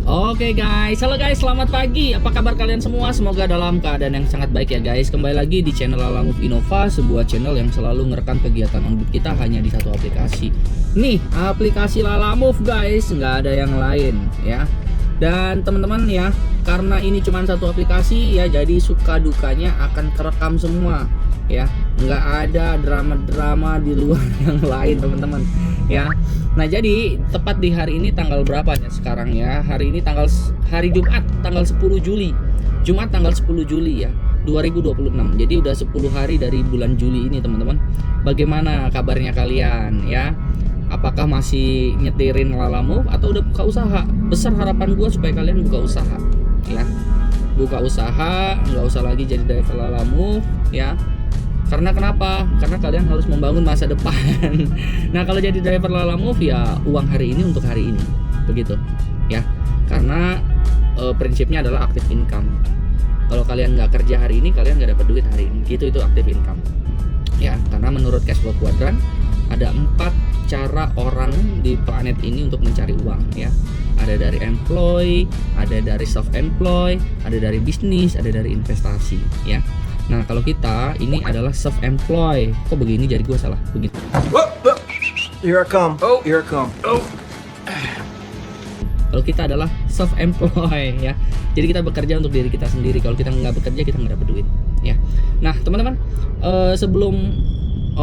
Oke guys, halo guys, selamat pagi. Apa kabar kalian semua? Semoga dalam keadaan yang sangat baik ya guys. Kembali lagi di channel Lala Move Innova, sebuah channel yang selalu merekam kegiatan on kita hanya di satu aplikasi. Nih, aplikasi Lala Move guys, nggak ada yang lain ya. Dan teman-teman ya, karena ini cuma satu aplikasi ya, jadi suka dukanya akan kerekam semua ya. Nggak ada drama-drama di luar yang lain teman-teman ya. Nah jadi tepat di hari ini tanggal berapa ya sekarang ya? Hari ini hari Jumat tanggal 10 Juli. Jumat tanggal 10 Juli ya 2026. Jadi udah 10 hari dari bulan Juli ini teman-teman. Bagaimana kabarnya kalian ya? Apakah masih nyetirin Lala Move atau udah buka usaha? Besar harapan gue supaya kalian buka usaha ya. Buka usaha, nggak usah lagi jadi driver Lala Move ya. Karena kenapa? Karena kalian harus membangun masa depan. Nah kalau jadi driver Lala Move ya uang hari ini untuk hari ini, begitu ya. Karena prinsipnya adalah active income. Kalau kalian nggak kerja hari ini, kalian nggak dapat duit hari ini. Gitu itu active income ya. Karena menurut Cashflow Quadrant ada 4 cara orang di planet ini untuk mencari uang ya. Ada dari employee, ada dari self employed, ada dari bisnis, ada dari investasi ya. Nah kalau kita ini adalah self employed. Kok begini jadi gue salah begitu. Here I come. Oh, here I come. Oh. Kalau kita adalah self employed ya. Jadi kita bekerja untuk diri kita sendiri. Kalau kita nggak bekerja kita nggak dapat duit ya. Nah teman-teman, sebelum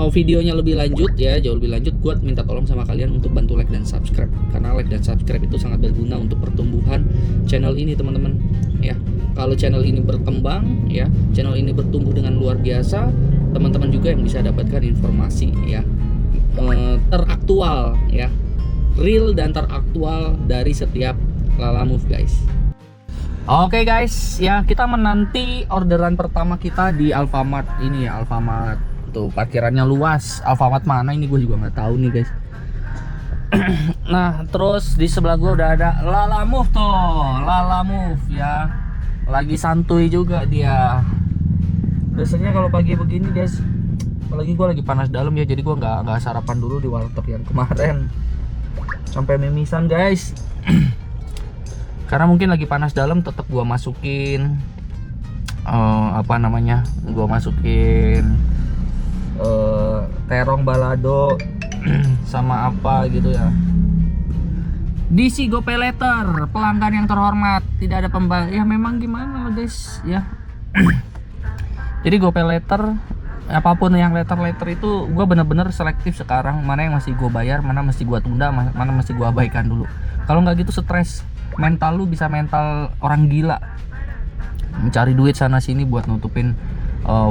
videonya lebih lanjut ya, jauh lebih lanjut, gue minta tolong sama kalian untuk bantu like dan subscribe. Karena like dan subscribe itu sangat berguna untuk pertumbuhan channel ini teman-teman ya. Kalau channel ini berkembang ya, channel ini bertumbuh dengan luar biasa, teman-teman juga yang bisa dapatkan informasi ya teraktual ya, real dan teraktual dari setiap Lala Move guys. Oke guys ya, kita menanti orderan pertama kita di Alfamart ini ya. Alfamart tuh parkirannya luas. Alfamart mana ini gue juga nggak tahu nih guys. Nah terus di sebelah gue udah ada Lala Move tuh, Lala Move ya. Lagi santuy juga dia. Biasanya kalau pagi begini guys, apalagi gue lagi panas dalam ya, jadi gue nggak sarapan dulu di warteg yang kemarin sampai mimisan guys. Karena mungkin lagi panas dalam, tetap gue masukin gue masukin terong balado sama apa gitu ya. DC GoPay Letter, pelanggan yang terhormat, tidak ada pembayar. Ya memang gimana lah guys ya. Jadi GoPay Letter, apapun yang letter itu gue bener-bener selektif sekarang. Mana yang masih gue bayar, mana mesti gue tunda, mana mesti gue abaikan dulu. Kalau nggak gitu stres, mental lu bisa mental orang gila, mencari duit sana sini buat nutupin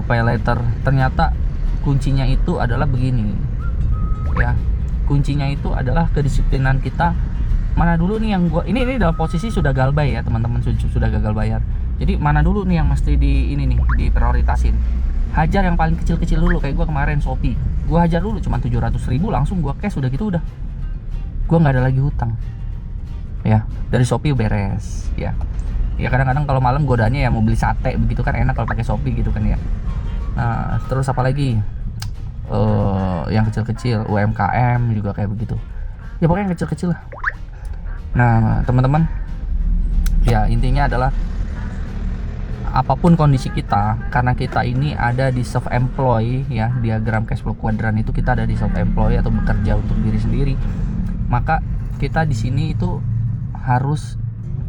pay letter. Ternyata kuncinya itu adalah begini ya. Kuncinya itu adalah kedisiplinan kita. Mana dulu nih yang gua ini dalam posisi sudah galbay ya teman-teman, sudah gagal bayar. Jadi mana dulu nih yang mesti diprioritasin. Hajar yang paling kecil-kecil dulu, kayak gua kemarin Shopee. Gua hajar dulu cuma 700.000 langsung gua cash, udah gitu udah. Gua nggak ada lagi hutang. Ya, dari Shopee beres ya. Ya kadang-kadang kalau malam godaannya ya mau beli sate begitu kan, enak kalau pakai Shopee gitu kan ya. Nah, terus apa lagi? Yang kecil-kecil, UMKM juga kayak begitu. Ya pokoknya yang kecil-kecil lah. Nah teman-teman ya, intinya adalah apapun kondisi kita, karena kita ini ada di self employ ya, diagram Cashflow Quadrant itu kita ada di self employ atau bekerja untuk diri sendiri. Maka kita di sini itu harus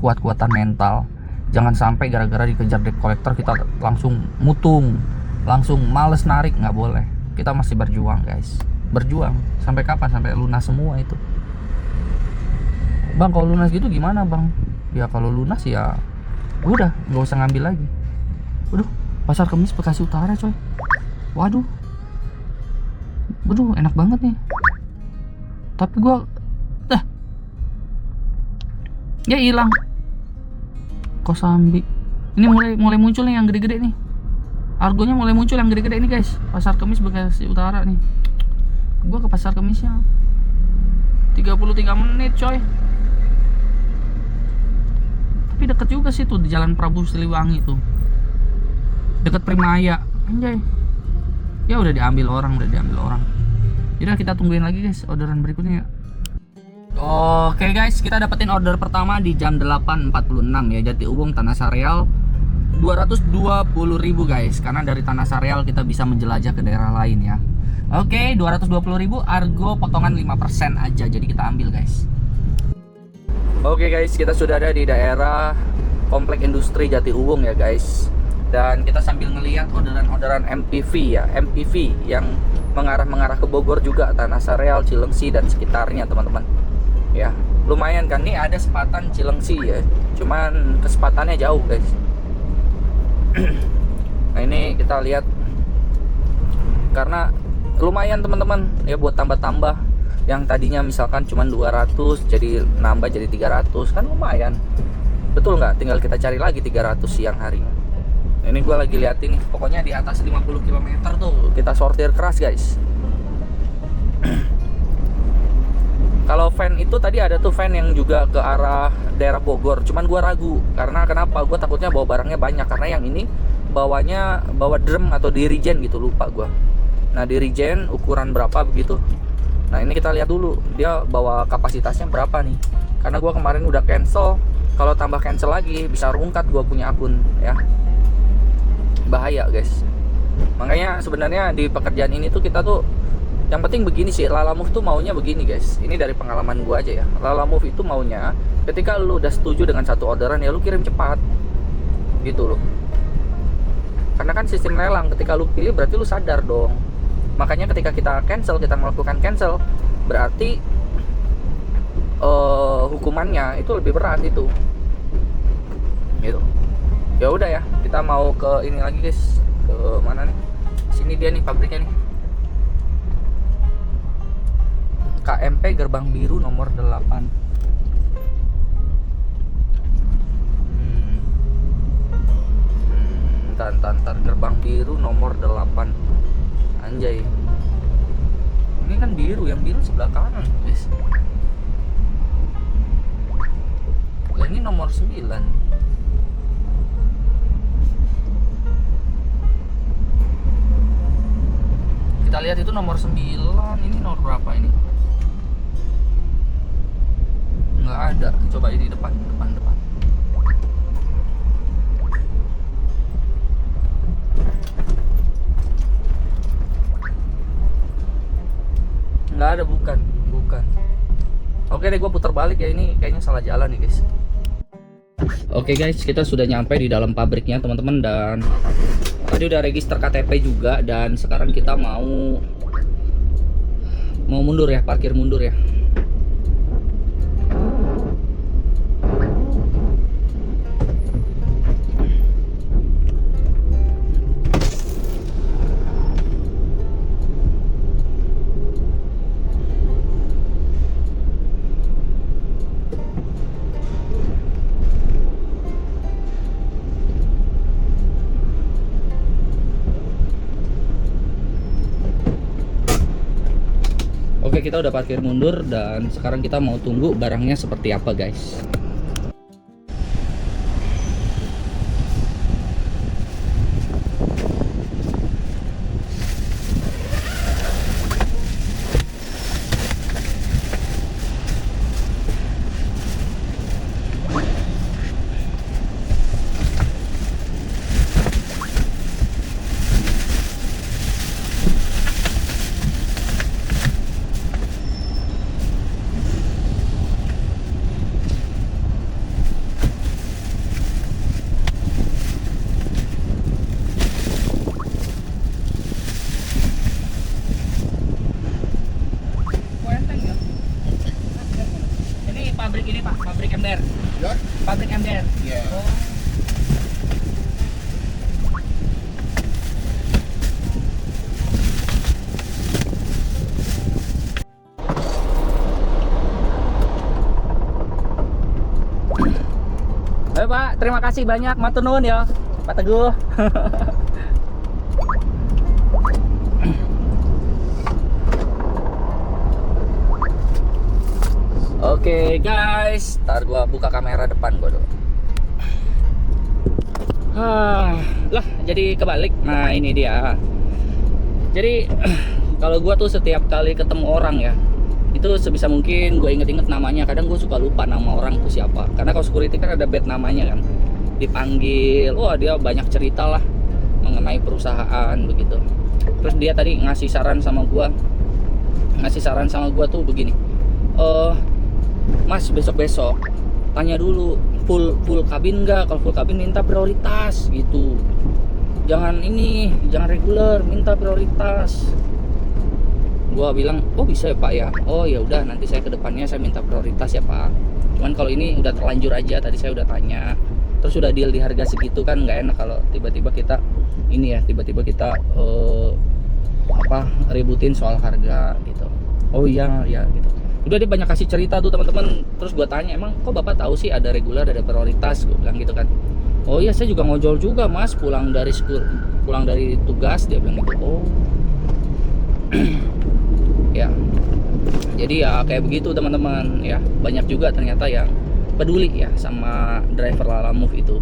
kuat-kuatan mental. Jangan sampai gara-gara dikejar debt collector kita langsung mutung, langsung males narik, nggak boleh. Kita masih berjuang guys, berjuang sampai kapan? Sampai lunas semua itu. Bang, kalau lunas gitu gimana bang? Ya kalau lunas ya udah nggak usah ngambil lagi. Waduh, Pasar Kemis Bekasi Utara coy. Waduh, enak banget nih. Tapi gua ya hilang. Kosambi ini mulai muncul nih yang gede-gede nih. Argonya mulai muncul yang gede-gede nih guys. Pasar Kemis Bekasi Utara nih. Gua ke Pasar Kemisnya 33 menit coy. Tapi deket juga sih tuh di Jalan Prabu Siliwangi tuh, deket Primaya anjay. Ya udah diambil orang. Jadi kita tungguin lagi guys orderan berikutnya. Oke guys, kita dapetin order pertama di jam 8.46 ya, Jati Uwung Tanah Sareal. 220.000 guys, karena dari Tanah Sareal kita bisa menjelajah ke daerah lain ya. Oke, 220.000, argo potongan 5% aja, jadi kita ambil guys. Oke guys, kita sudah ada di daerah Komplek Industri Jati Uwung ya guys. Dan kita sambil ngelihat orderan-orderan MPV ya, MPV yang mengarah ke Bogor juga, Tanah Sareal, Cilengsi dan sekitarnya teman-teman. Ya, lumayan kan, nih ada sepatan Cilengsi ya, cuman kesempatannya jauh guys. Nah ini kita lihat, karena lumayan teman-teman ya, buat tambah-tambah yang tadinya misalkan cuman 200 jadi nambah jadi 300 kan lumayan, betul nggak? Tinggal kita cari lagi 300 siang harinya. Nah, ini gue lagi liatin nih, pokoknya di atas 50 km tuh kita sortir keras guys. Kalau van itu tadi ada tuh van yang juga ke arah daerah Bogor, cuman gua ragu karena kenapa? Gua takutnya bawa barangnya banyak, karena yang ini bawa drum atau dirigen gitu, lupa gua. Nah dirigen ukuran berapa begitu. Nah ini kita lihat dulu dia bawa kapasitasnya berapa nih, karena gua kemarin udah cancel. Kalau tambah cancel lagi bisa rungkat gua punya akun ya, bahaya guys. Makanya sebenarnya di pekerjaan ini tuh kita tuh yang penting begini sih, Lalamove tuh maunya begini guys. Ini dari pengalaman gua aja ya. Lalamove itu maunya ketika lu udah setuju dengan satu orderan ya lu kirim cepat. Gitu loh. Karena kan sistem lelang, ketika lu pilih berarti lu sadar dong. Makanya ketika kita melakukan cancel, berarti hukumannya itu lebih berat itu. Gitu. Ya udah ya, kita mau ke ini lagi guys. Ke mana nih? Sini dia nih pabriknya nih. KMP Gerbang Biru nomor 8. Tantar Gerbang Biru nomor 8. Anjay. Ini kan biru, yang biru sebelah kanan, guys. Nah, ini nomor 9. Kita lihat itu nomor 9, ini nomor berapa ini? Nggak ada, coba ini depan. Nggak ada, bukan. Oke deh, gue putar balik ya, ini kayaknya salah jalan nih guys. Oke guys, kita sudah nyampe di dalam pabriknya teman-teman, dan tadi udah register KTP juga, dan sekarang kita mau mundur ya, parkir mundur ya. Oke, kita udah parkir mundur dan sekarang kita mau tunggu barangnya seperti apa guys. Pabrik ini Pak, pabrik MDR. Ya? Pabrik MDR. Iya. Oh. Ayo Pak, terima kasih banyak, matur nuwun ya Pak Teguh. Oke guys, ntar gua buka kamera depan gua dulu. Lah, jadi kebalik. Nah ini dia. Jadi kalau gua tuh setiap kali ketemu orang ya, itu sebisa mungkin gue inget-inget namanya. Kadang gue suka lupa nama orang itu siapa, karena kalau security kan ada bad namanya kan, dipanggil, wah dia banyak cerita lah mengenai perusahaan begitu. Terus dia tadi ngasih saran sama gue tuh begini, Mas besok tanya dulu full kabin enggak, kalau full kabin minta prioritas gitu, jangan reguler, minta prioritas. Gua bilang, oh bisa ya Pak ya, oh ya udah nanti saya kedepannya saya minta prioritas ya Pak. Cuman kalau ini udah terlanjur aja, tadi saya udah tanya, terus udah deal di harga segitu kan nggak enak kalau tiba-tiba kita ributin soal harga gitu. Oh iya gitu. Udah dia banyak kasih cerita tuh teman-teman. Terus gua tanya, emang kok Bapak tahu sih ada reguler ada prioritas? Gua bilang gitu kan. Oh iya saya juga ngojol juga Mas, pulang dari tugas, dia bilang gitu. Oh ya, jadi ya kayak begitu teman-teman ya. Banyak juga ternyata yang peduli ya sama driver Lala Move itu.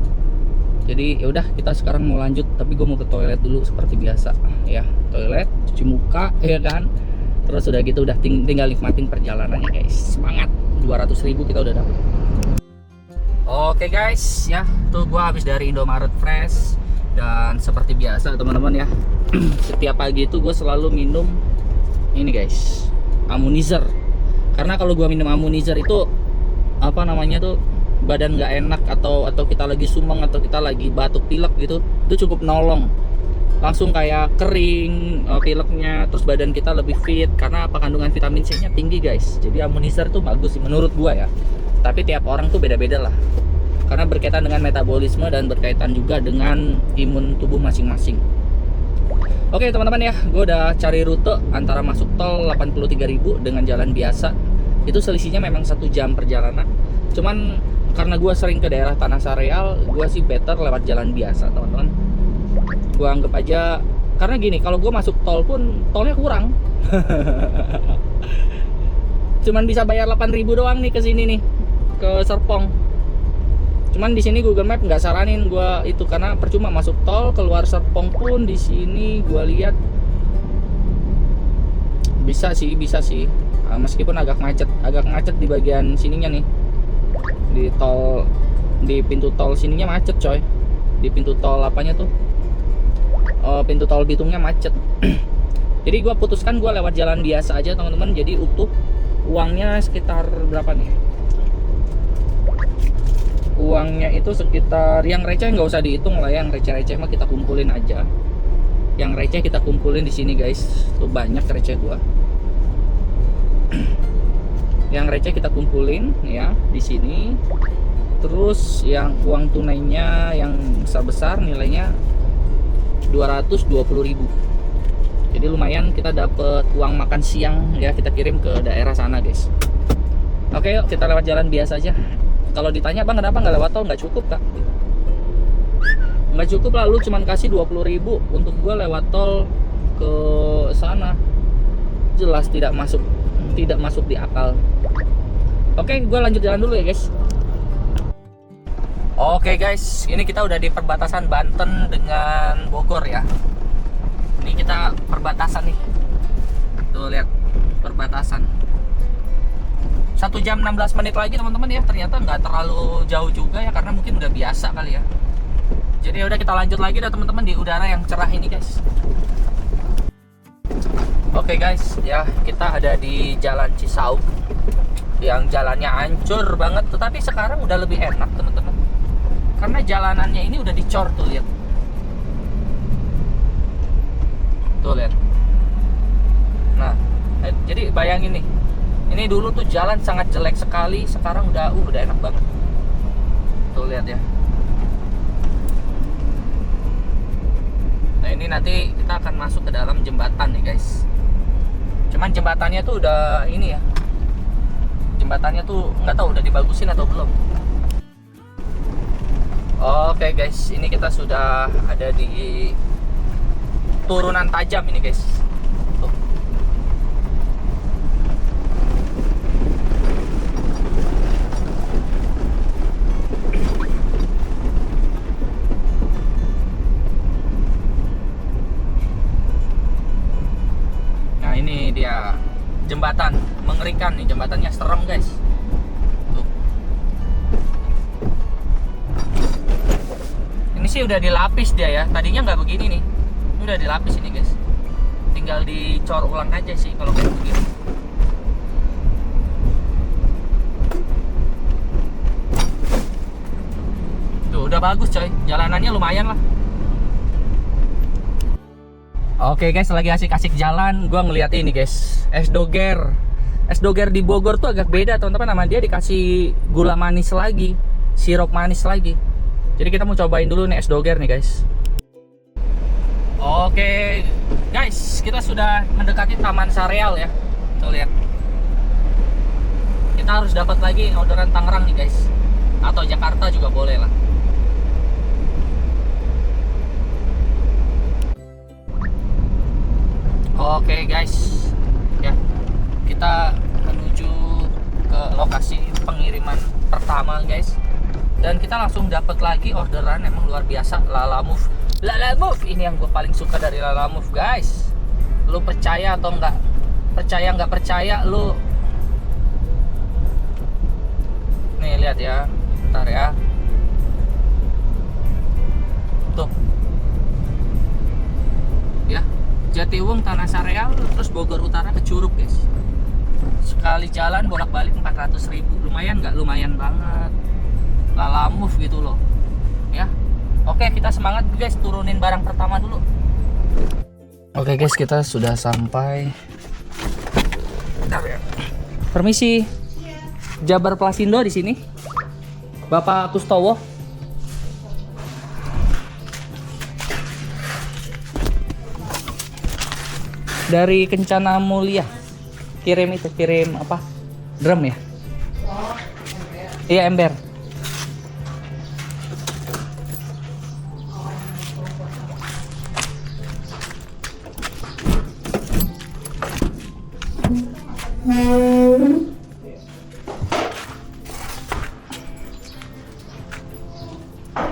Jadi ya udah, kita sekarang mau lanjut, tapi gue mau ke toilet dulu seperti biasa ya. Toilet, cuci muka ya kan. Terus udah gitu udah tinggal nikmatin perjalanannya guys. Semangat, 200.000 kita udah dapet. Oke guys ya, tuh gue habis dari Indomaret Fresh. Dan seperti biasa teman-teman ya, setiap pagi itu gue selalu minum ini guys, Ammonizer. Karena kalau gua minum Ammonizer itu apa namanya tuh, badan nggak enak atau kita lagi sumeng atau kita lagi batuk pilek gitu, itu cukup nolong. Langsung kayak kering pileknya, terus badan kita lebih fit. Karena apa, kandungan vitamin C nya tinggi guys. Jadi Ammonizer tuh bagus sih menurut gua ya. Tapi tiap orang tuh beda-beda lah, karena berkaitan dengan metabolisme dan berkaitan juga dengan imun tubuh masing-masing. Oke teman-teman ya, gue udah cari rute antara masuk tol 83.000 dengan jalan biasa. Itu selisihnya memang 1 jam perjalanan. Cuman karena gue sering ke daerah Tanah Sareal, gue sih better lewat jalan biasa teman-teman. Gue anggap aja, karena gini, kalau gue masuk tol pun tolnya kurang. Cuman bisa bayar 8.000 doang nih ke sini nih, ke Serpong. Cuman di sini Google Map nggak saranin gua itu, karena percuma masuk tol, keluar Serpong pun di sini gua lihat bisa sih. Meskipun agak macet di bagian sininya nih. Di pintu tol sininya macet coy. Di pintu tol apanya tuh? Pintu tol Bitungnya macet. Jadi gua putuskan gua lewat jalan biasa aja teman-teman. Jadi utuh uangnya sekitar berapa nih? Uangnya itu sekitar, yang receh nggak usah dihitung lah, yang receh mah kita kumpulin aja. Yang receh kita kumpulin di sini guys. Tuh banyak receh gua. Yang receh kita kumpulin ya di sini. Terus yang uang tunainya yang besar nilainya 220.000. Jadi lumayan kita dapet uang makan siang ya, kita kirim ke daerah sana guys. Oke yuk kita lewat jalan biasa aja. Kalau ditanya bang kenapa nggak lewat tol, nggak cukup kak, nggak cukup lah, lu cuman kasih 20.000 untuk gua lewat tol ke sana, jelas tidak masuk di akal. Oke, gua lanjut jalan dulu ya guys. Oke guys, ini kita udah di perbatasan Banten dengan Bogor ya. Ini kita perbatasan nih, tuh lihat perbatasan. 1 jam 16 menit lagi teman-teman ya. Ternyata nggak terlalu jauh juga ya, karena mungkin udah biasa kali ya. Jadi udah kita lanjut lagi dah teman-teman di udara yang cerah ini guys. Oke guys ya, kita ada di Jalan Cisauk yang jalannya hancur banget, tetapi sekarang udah lebih enak teman-teman, karena jalanannya ini udah dicor tuh, lihat tuh, lihat. Nah jadi bayangin nih, ini dulu tuh jalan sangat jelek sekali, sekarang udah enak banget. Tuh lihat ya. Nah ini nanti kita akan masuk ke dalam jembatan nih guys. Cuman jembatannya tuh udah ini ya. Jembatannya tuh nggak tahu udah dibagusin atau belum. Oke guys, ini kita sudah ada di turunan tajam ini guys. Tuh. Nah ini dia jembatan mengerikan nih, jembatannya serem guys. Tuh. Ini sih udah dilapis dia ya, tadinya nggak begini nih. Ini udah dilapis ini guys, tinggal dicor ulang aja sih kalau kayak begini. Tuh udah bagus coy, jalanannya lumayan lah. Oke guys, lagi asik-asik jalan, gua ngeliat ini guys, es doger. Es doger di Bogor tuh agak beda teman-teman, sama dia dikasih gula manis lagi, sirup manis lagi. Jadi kita mau cobain dulu nih es doger nih guys. Oke guys, kita sudah mendekati Taman Sareal ya. Tuh lihat. Kita harus dapat lagi orderan Tangerang nih guys, atau Jakarta juga boleh lah. Oke guys, ya kita menuju ke lokasi pengiriman pertama guys, dan kita langsung dapat lagi orderan. Emang luar biasa, Lalamove. Lalamove ini yang gue paling suka dari Lalamove guys. Lu percaya atau enggak? Percaya nggak percaya lu? Nih lihat ya, ntar ya. Tuh. Ya. Jatiwung, Tanah Sareal, terus Bogor Utara ke Curug guys. Sekali jalan bolak-balik 400.000. Lumayan nggak? Lumayan banget. Lalamove gitu loh. Ya. Oke, kita semangat guys, turunin barang pertama dulu. Oke guys, kita sudah sampai. Permisi. Jabar Plasindo di sini. Bapak Kustowo. Dari Kencana Mulia, kirim apa, drum ya? Oh, ember. Iya ember.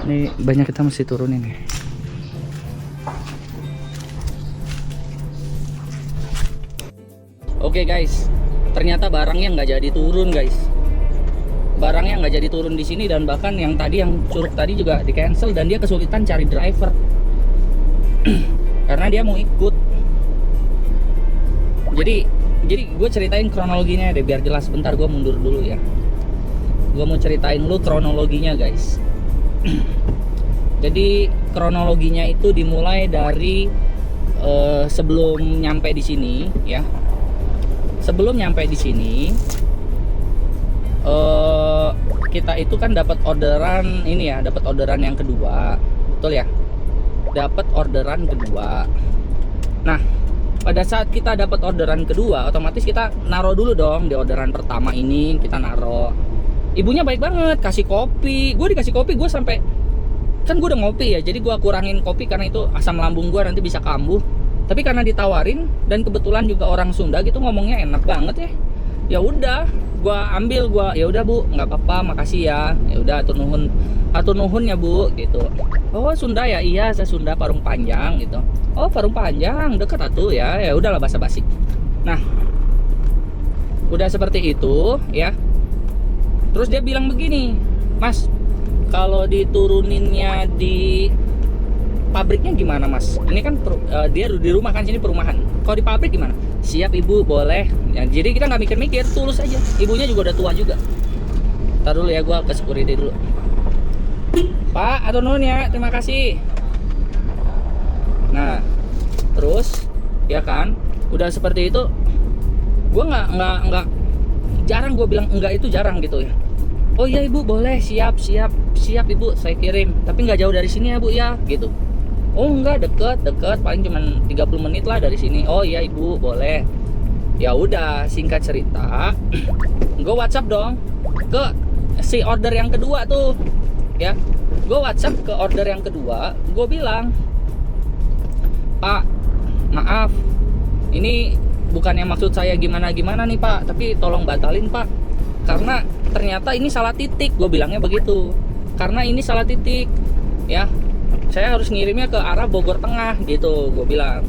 Ini banyak, kita mesti turunin nih. Oke guys, ternyata barangnya nggak jadi turun guys. Barangnya nggak jadi turun di sini, dan bahkan yang tadi, yang Curug tadi juga di cancel, dan dia kesulitan cari driver karena dia mau ikut. Jadi gue ceritain kronologinya deh biar jelas. Bentar, gue mundur dulu ya. Gue mau ceritain dulu kronologinya guys. Jadi kronologinya itu dimulai dari sebelum nyampe di sini ya. Sebelum nyampe di sini, kita itu kan dapat orderan ini ya, dapat orderan yang kedua, betul ya? Dapat orderan kedua. Nah, pada saat kita dapat orderan kedua, otomatis kita naruh dulu dong di orderan pertama ini, kita naruh. Ibunya baik banget, kasih kopi. Gue dikasih kopi, gue sampai, kan gue udah ngopi ya, jadi gue kurangin kopi karena itu asam lambung gue nanti bisa kambuh. Tapi karena ditawarin, dan kebetulan juga orang Sunda gitu ngomongnya enak banget ya. Ya udah, gua ambil, ya udah Bu, nggak apa-apa, makasih ya. Ya udah, atur nuhun ya Bu gitu. Oh Sunda ya, iya saya Sunda, Parung Panjang gitu. Oh Parung Panjang, deket atuh ya. Ya udahlah, basa-basi. Nah, udah seperti itu ya. Terus dia bilang begini, Mas, kalau dituruninnya di pabriknya gimana Mas? Ini kan dia di rumah kan, sini perumahan. Kalau di pabrik gimana? Siap Ibu, boleh. Ya, jadi kita nggak mikir-mikir, tulus aja. Ibunya juga udah tua juga. Ntar dulu ya, gua ke security dulu. Pak, atur nuhun ya, terima kasih. Nah, terus ya kan, udah seperti itu, gua nggak jarang, gua bilang enggak itu jarang gitu ya. Oh iya Ibu, boleh, siap Ibu, saya kirim. Tapi nggak jauh dari sini ya Bu ya, gitu. Oh enggak, deket, paling cuma 30 menit lah dari sini. Oh iya Ibu, boleh. Ya udah, singkat cerita, gue WhatsApp dong ke si order yang kedua tuh, ya. Gue WhatsApp ke order yang kedua, gue bilang, Pak, maaf, ini bukannya maksud saya gimana-gimana nih Pak, tapi tolong batalin Pak, karena ternyata ini salah titik. Gue bilangnya begitu, karena ini salah titik, ya. Saya harus ngirimnya ke arah Bogor Tengah gitu, gue bilang.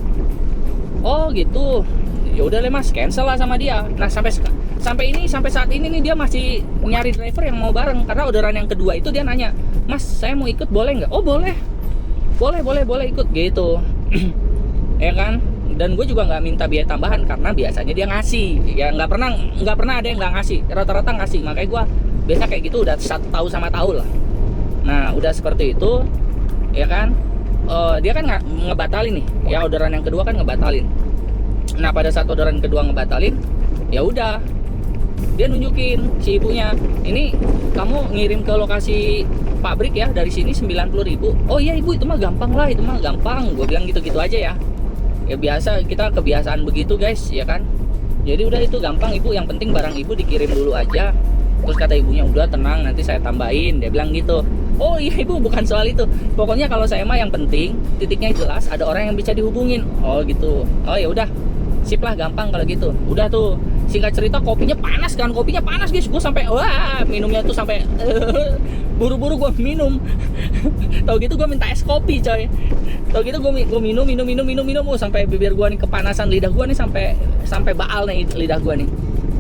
Oh gitu, ya udah deh Mas, cancel lah sama dia. Nah sampai saat ini nih dia masih nyari driver yang mau bareng, karena orderan yang kedua itu dia nanya, "Mas, saya mau ikut boleh nggak?" "Oh boleh ikut," gitu. Ya kan, dan gue juga nggak minta biaya tambahan karena biasanya dia ngasih, ya nggak pernah ada yang nggak ngasih, rata-rata ngasih. Makanya gue biasa kayak gitu udah tahu sama tahu lah. Nah udah seperti itu, ya kan, dia kan ngebatalin nih, ya orderan yang kedua kan ngebatalin. Nah pada saat orderan kedua ngebatalin, ya udah dia nunjukin si ibunya, "Ini kamu ngirim ke lokasi pabrik ya, dari sini 90.000. "Oh iya ibu, itu mah gampang lah, itu mah gampang." Gue bilang gitu-gitu aja ya. Ya biasa, kita kebiasaan begitu guys, ya kan. Jadi udah itu gampang ibu, yang penting barang ibu dikirim dulu aja. Terus kata ibunya, "Udah tenang, nanti saya tambahin." Dia bilang gitu. "Oh iya ibu, bukan soal itu. Pokoknya kalau saya mah yang penting titiknya jelas, ada orang yang bisa dihubungin." Oh gitu. Oh ya udah, sip lah, gampang kalau gitu. Udah tuh, singkat cerita kopinya panas guys. Gue sampai wah, minumnya tuh sampai buru-buru gue minum. Tahu gitu gue minta es kopi coy. Tahu gitu gue minum sampai bibir gue nih kepanasan, lidah gue nih sampai baal nih lidah gue nih.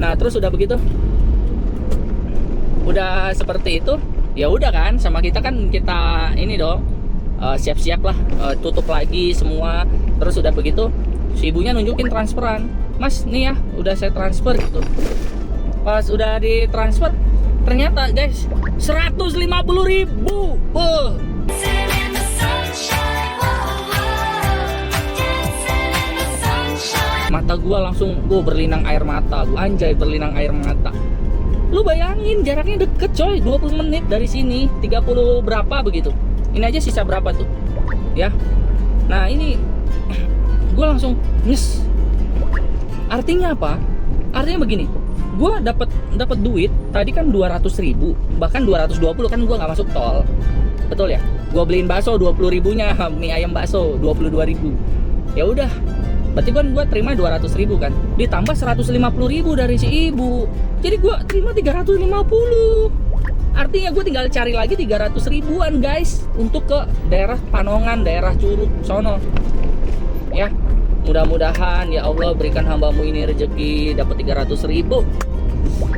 Nah terus udah begitu, udah seperti itu, ya udah kan, sama kita ini dong, siap-siap lah, tutup lagi semua. Terus udah begitu, si ibunya nunjukin transferan, "Mas nih ya udah saya transfer," gitu. Pas udah ditransfer, ternyata guys 150.000. Mata gua langsung berlinang air mata. Anjay, berlinang air mata. Lu bayangin jaraknya deket coy, 20 menit dari sini, 30 berapa begitu. Ini aja sisa berapa tuh, ya. Nah ini gua langsung nyes. Artinya apa? Artinya begini, gua dapat duit tadi kan 200.000, bahkan 220 kan gua nggak masuk tol, betul ya. Gua beliin bakso 20.000-nya, mie ayam bakso 22.000. Ya udah, berarti kan gua terima 200.000 kan, ditambah 150.000 dari si ibu, jadi gua terima 350. Artinya gue tinggal cari lagi 300 ribuan guys, untuk ke daerah Panongan, daerah Curug sono. Ya, mudah-mudahan ya Allah berikan hambamu ini rezeki dapat 300.000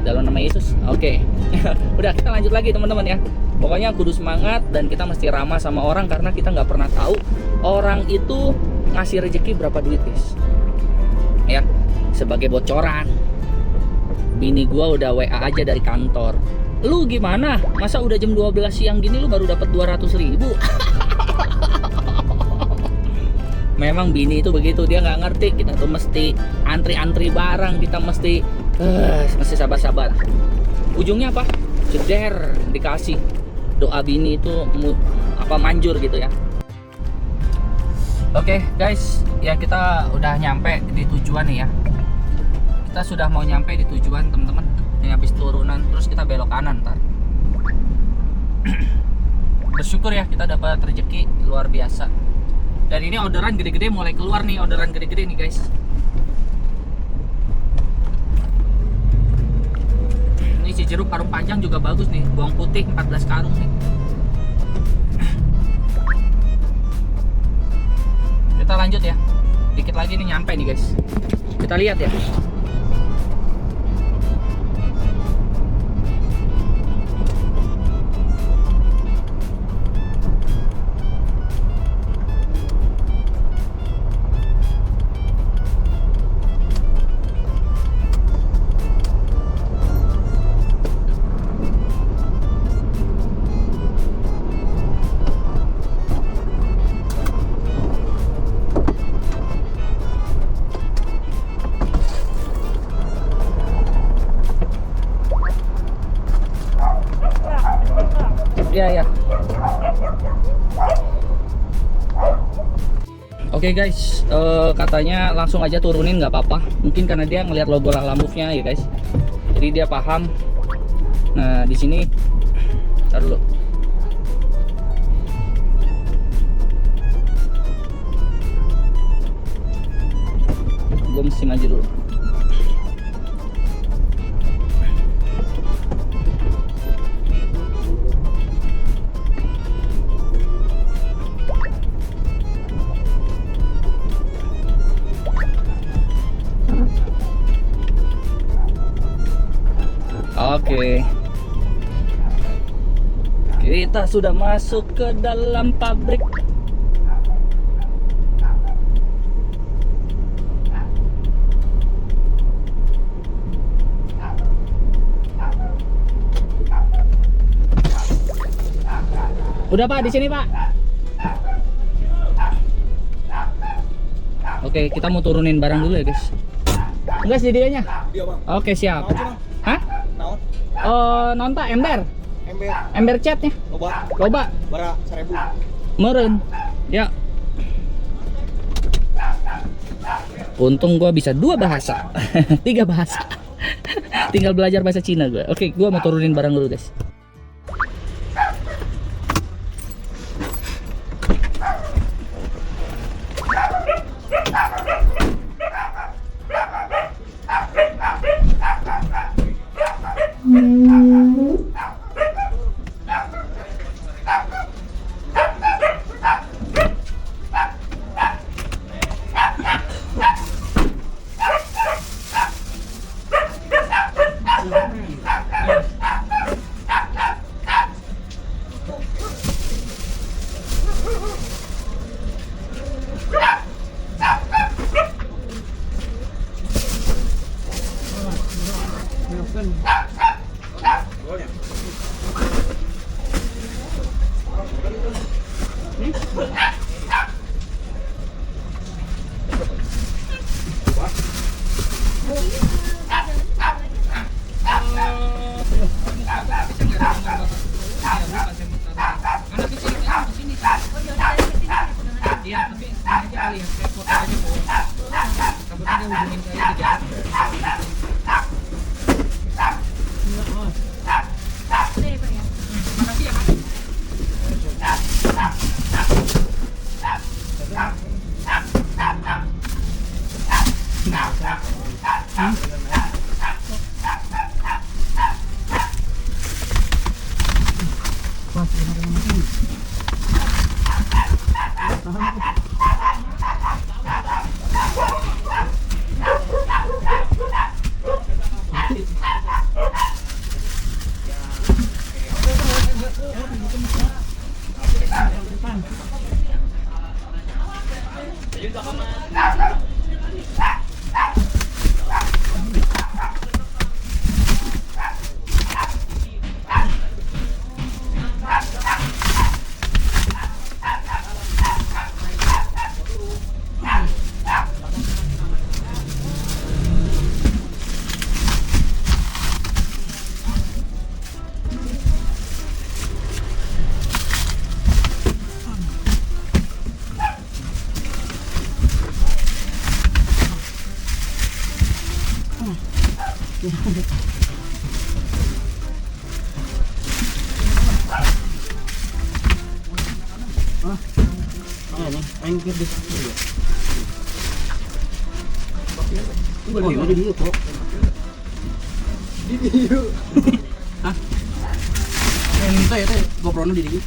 dalam nama Yesus. Oke. Udah, kita lanjut lagi teman-teman ya. Pokoknya kudu semangat dan kita mesti ramah sama orang, karena kita nggak pernah tahu orang itu ngasih rezeki berapa duit guys. Ya, sebagai bocoran, bini gua udah WA aja dari kantor. "Lu gimana? Masa udah jam 12 siang gini lu baru dapat 200.000? Memang bini itu begitu, dia nggak ngerti. Kita tuh mesti antri-antri barang, kita mesti sabar-sabar. Ujungnya apa? Jeder, dikasih. Doa bini itu manjur gitu ya. Oke guys, ya kita udah nyampe di tujuan nih ya. Kita sudah mau nyampe di tujuan teman-teman. Ini habis turunan terus kita belok kanan ntar. Bersyukur ya kita dapat rezeki luar biasa. Dan ini orderan gede-gede mulai keluar nih, orderan gede-gede nih guys. Ini si jeruk karung panjang juga bagus nih, bawang putih 14 karung nih. Kita lanjut ya, dikit lagi nih nyampe nih guys. Kita lihat ya. Ya. Oke guys, katanya langsung aja turunin nggak apa-apa. Mungkin karena dia ngelihat logo Lala Move-nya ya guys. Jadi dia paham. Nah di sini, tar dulu. Gue mesti maju dulu. Kita sudah masuk ke dalam pabrik. Udah Pak, di sini Pak. Oke, kita mau turunin barang dulu ya guys. Enggak sedianya. Dia bang. Oke siap. Naon cenah? Hah? Naon? Nonta ember. Ember. Ember catnya. Loba. Coba. Bara 1000. Meren. Ya. Untung gua bisa 2 bahasa. 3 bahasa. Tinggal belajar bahasa Cina gue. Oke, gua mau turunin barang dulu guys. Iya, tapi aja kali ya, kayak foto aja Bu. Takutnya dia hubungin saya di jalan. Makasih ya, Pak. Ente ya teh GoPro-nya di dieu.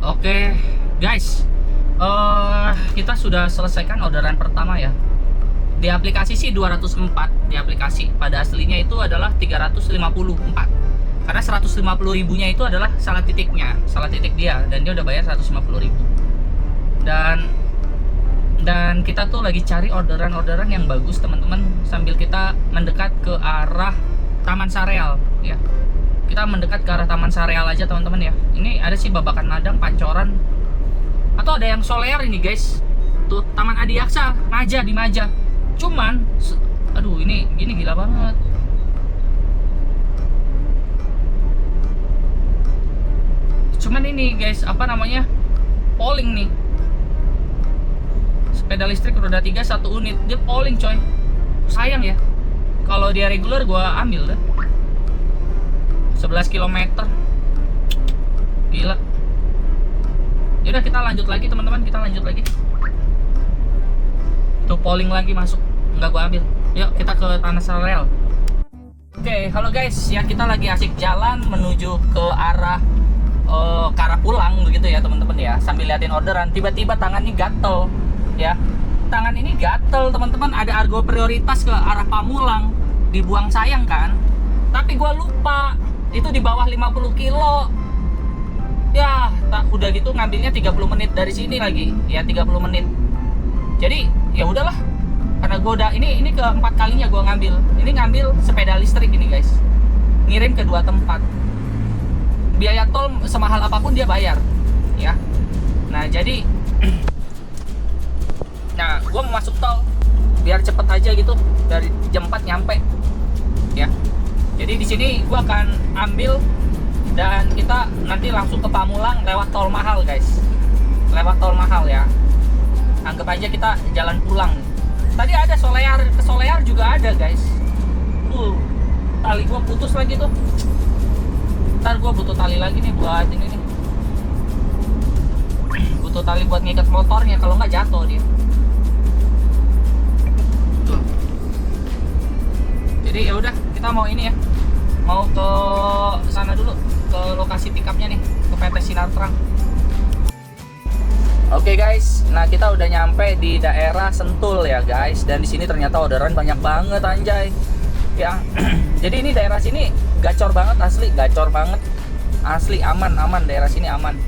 Oke guys, kita sudah selesaikan orderan pertama ya. Di aplikasi sih 204, di aplikasi pada aslinya itu adalah 354. Karena 150 ribunya itu adalah salah titiknya, salah titik dia, dan dia udah bayar 150 ribu. Dan kita tuh lagi cari orderan-orderan yang bagus teman-teman, sambil kita mendekat ke arah Taman Sareal ya. Kita mendekat ke arah Taman Sareal aja teman-teman ya. Ini ada sih Babakan Madang, Pancoran, atau ada yang Solear ini guys. Tuh Taman Adiaksa, Maja di Maja. Cuman aduh ini gini gila banget. Cuman ini guys, apa namanya? Polling nih. sepeda listrik roda 3 1 unit. Dia polling coy. Sayang ya. Kalau dia regular gua ambil deh. 11 km. Gila. Yaudah kita lanjut lagi teman-teman, kita lanjut lagi. Tuh polling lagi masuk. Enggak gua ambil. Yuk kita ke Tanah Sarel. Oke, halo guys. Ya kita lagi asik jalan menuju ke arah pulang begitu ya teman-teman ya. Sambil liatin orderan, tiba-tiba tangan ini gatel ya. Tangan ini gatel teman-teman, ada argo prioritas ke arah Pamulang. Dibuang sayang kan. Tapi gua lupa itu di bawah 50 kilo. Ya, udah gitu ngambilnya 30 menit dari sini lagi. Ya 30 menit. Jadi, ya udahlah. Karena gue udah ini keempat kalinya gue ngambil. Ini ngambil sepeda listrik ini guys. Ngirim ke 2 tempat. Biaya tol semahal apapun dia bayar, ya. Nah jadi, nah gue mau masuk tol biar cepet aja gitu, dari jam 4 nyampe, ya. Jadi di sini gue akan ambil dan kita nanti langsung ke Pamulang lewat tol mahal guys. Lewat tol mahal ya. Anggap aja kita jalan pulang. Tadi ada ke Solear juga ada guys. Tali gua putus lagi tuh. Ntar gua butuh tali lagi nih buat ini nih. Butuh tali buat ngikat motornya, kalau nggak jatuh dia. Tuh. Jadi ya udah kita mau ini ya. Mau ke sana dulu, ke lokasi pick up-nya nih, ke PT Sinar Terang. Oke guys, nah kita udah nyampe di daerah Sentul ya guys, dan di sini ternyata orderan banyak banget anjay. Ya, jadi ini daerah sini gacor banget asli, gacor banget, asli aman daerah sini aman.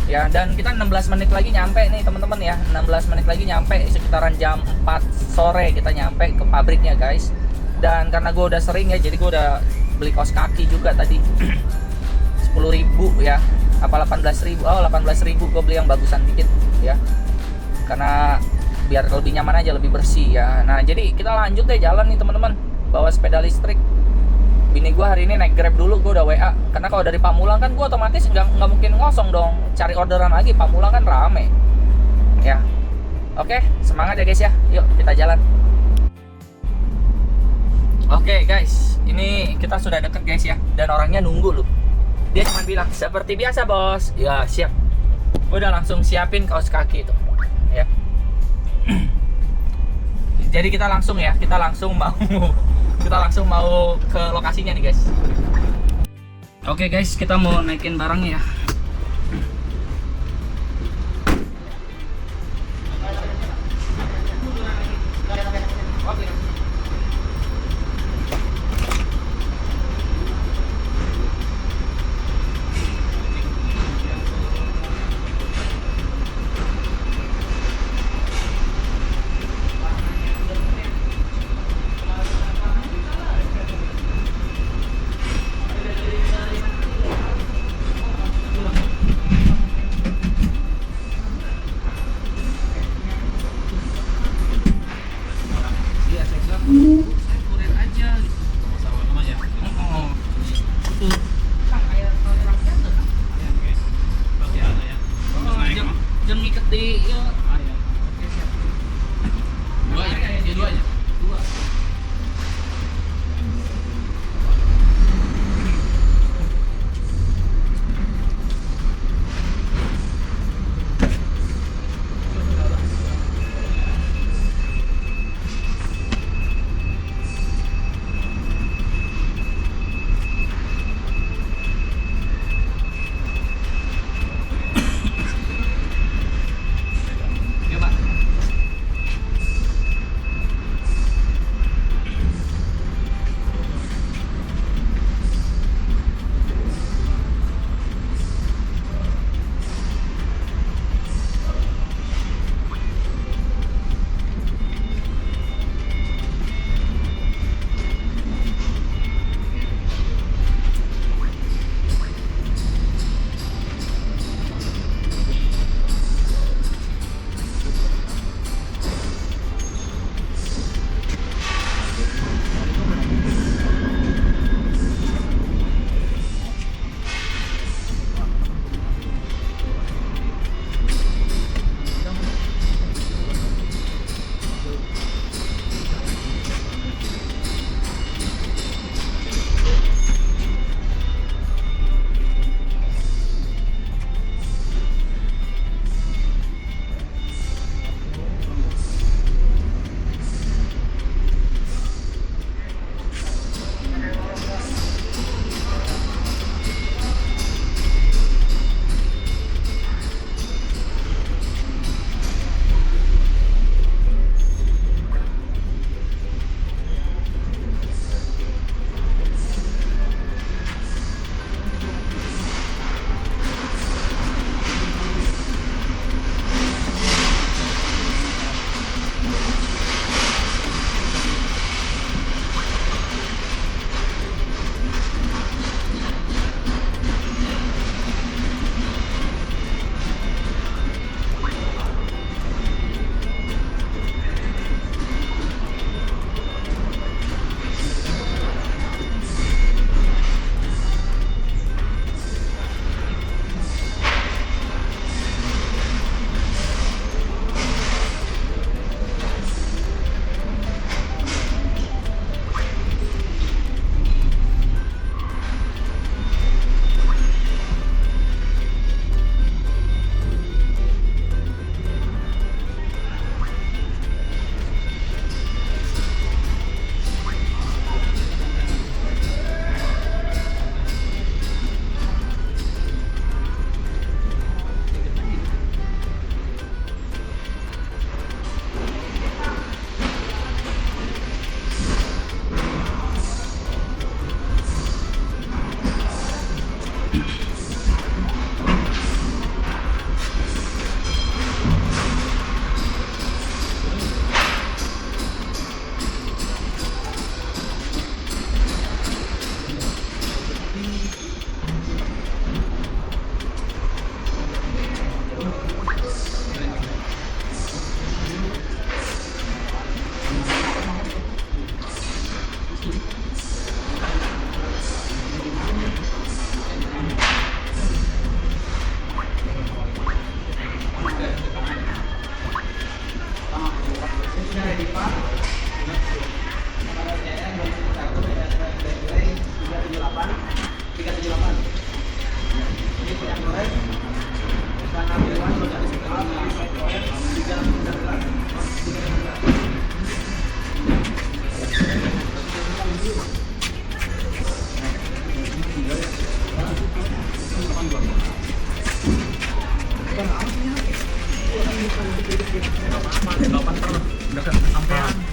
Ya, dan kita 16 menit lagi nyampe nih teman-teman ya, 16 menit lagi nyampe, sekitaran jam 4 sore kita nyampe ke pabriknya guys. Dan karena gue udah sering ya, jadi gue udah beli kaos kaki juga tadi, 10.000 ya. Apa 18.000? Oh 18.000 gue beli yang bagusan dikit ya, karena biar lebih nyaman aja, lebih bersih ya. Nah jadi kita lanjut deh jalan nih teman-teman, bawa sepeda listrik. Bini gue hari ini naik Grab dulu, gue udah WA, karena kalau dari Pamulang kan gue otomatis nggak mungkin ngosong dong, cari orderan lagi. Pamulang kan rame ya. Oke, semangat ya guys ya, yuk kita jalan. Oke guys, ini kita sudah deket guys ya, dan orangnya nunggu loh. Dia cuma bilang, seperti biasa bos. Ya siap. Udah langsung siapin kaos kaki itu ya. Jadi kita langsung ya, kita langsung mau ke lokasinya nih guys. Oke guys, kita mau naikin barangnya ya.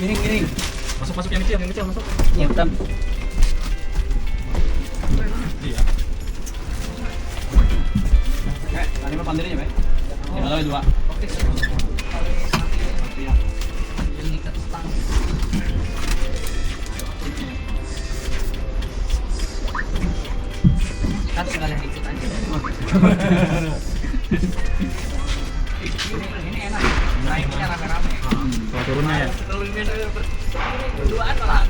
Miring. Masuk yang kecil masuk. Iya, betul. Iya. Tadi mah pandirinya, Pak. Yang ada dua. Oke. Ini ke stang. Kan sekalian ikut aja. Ini enak. Naiknya rame-rame. Kalau turunnya ya. Berduaan malah.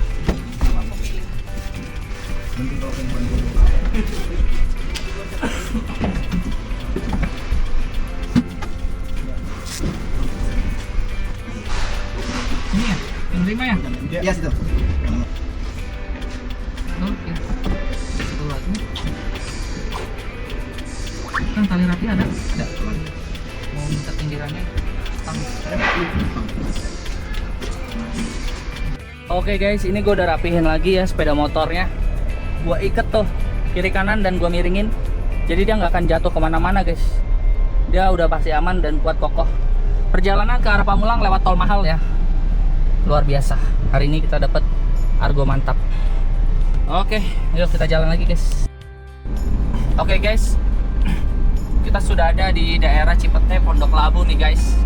Ini ya? Yang 5 ya? Iya, situ. Oke. Satu lagi. Kan tali rapi ada? Ada. Mau minta pinggirannya? Oke guys, ini gue udah rapihin lagi ya sepeda motornya. Gue iket tuh kiri kanan dan gue miringin. Jadi dia nggak akan jatuh kemana-mana guys. Dia udah pasti aman dan kuat kokoh. Perjalanan ke arah Pamulang lewat tol mahal ya. Luar biasa. Hari ini kita dapat argo mantap. Oke, yuk kita jalan lagi guys. Oke guys, kita sudah ada di daerah Cipete, Pondok Labu nih guys.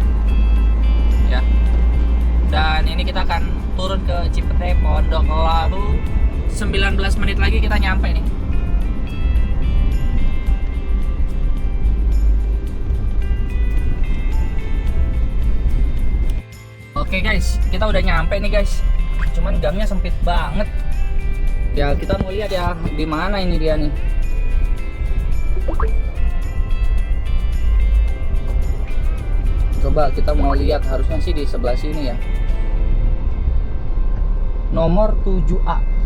Ya. Dan ini kita akan turun ke Cipete, Pondok Labu. 19 menit lagi kita nyampe nih. Oke guys, kita udah nyampe nih guys. Cuman gangnya sempit banget. Ya kita mau lihat ya di mana ini dia nih. Coba kita mau lihat, harusnya sih di sebelah sini ya. Nomor 7A.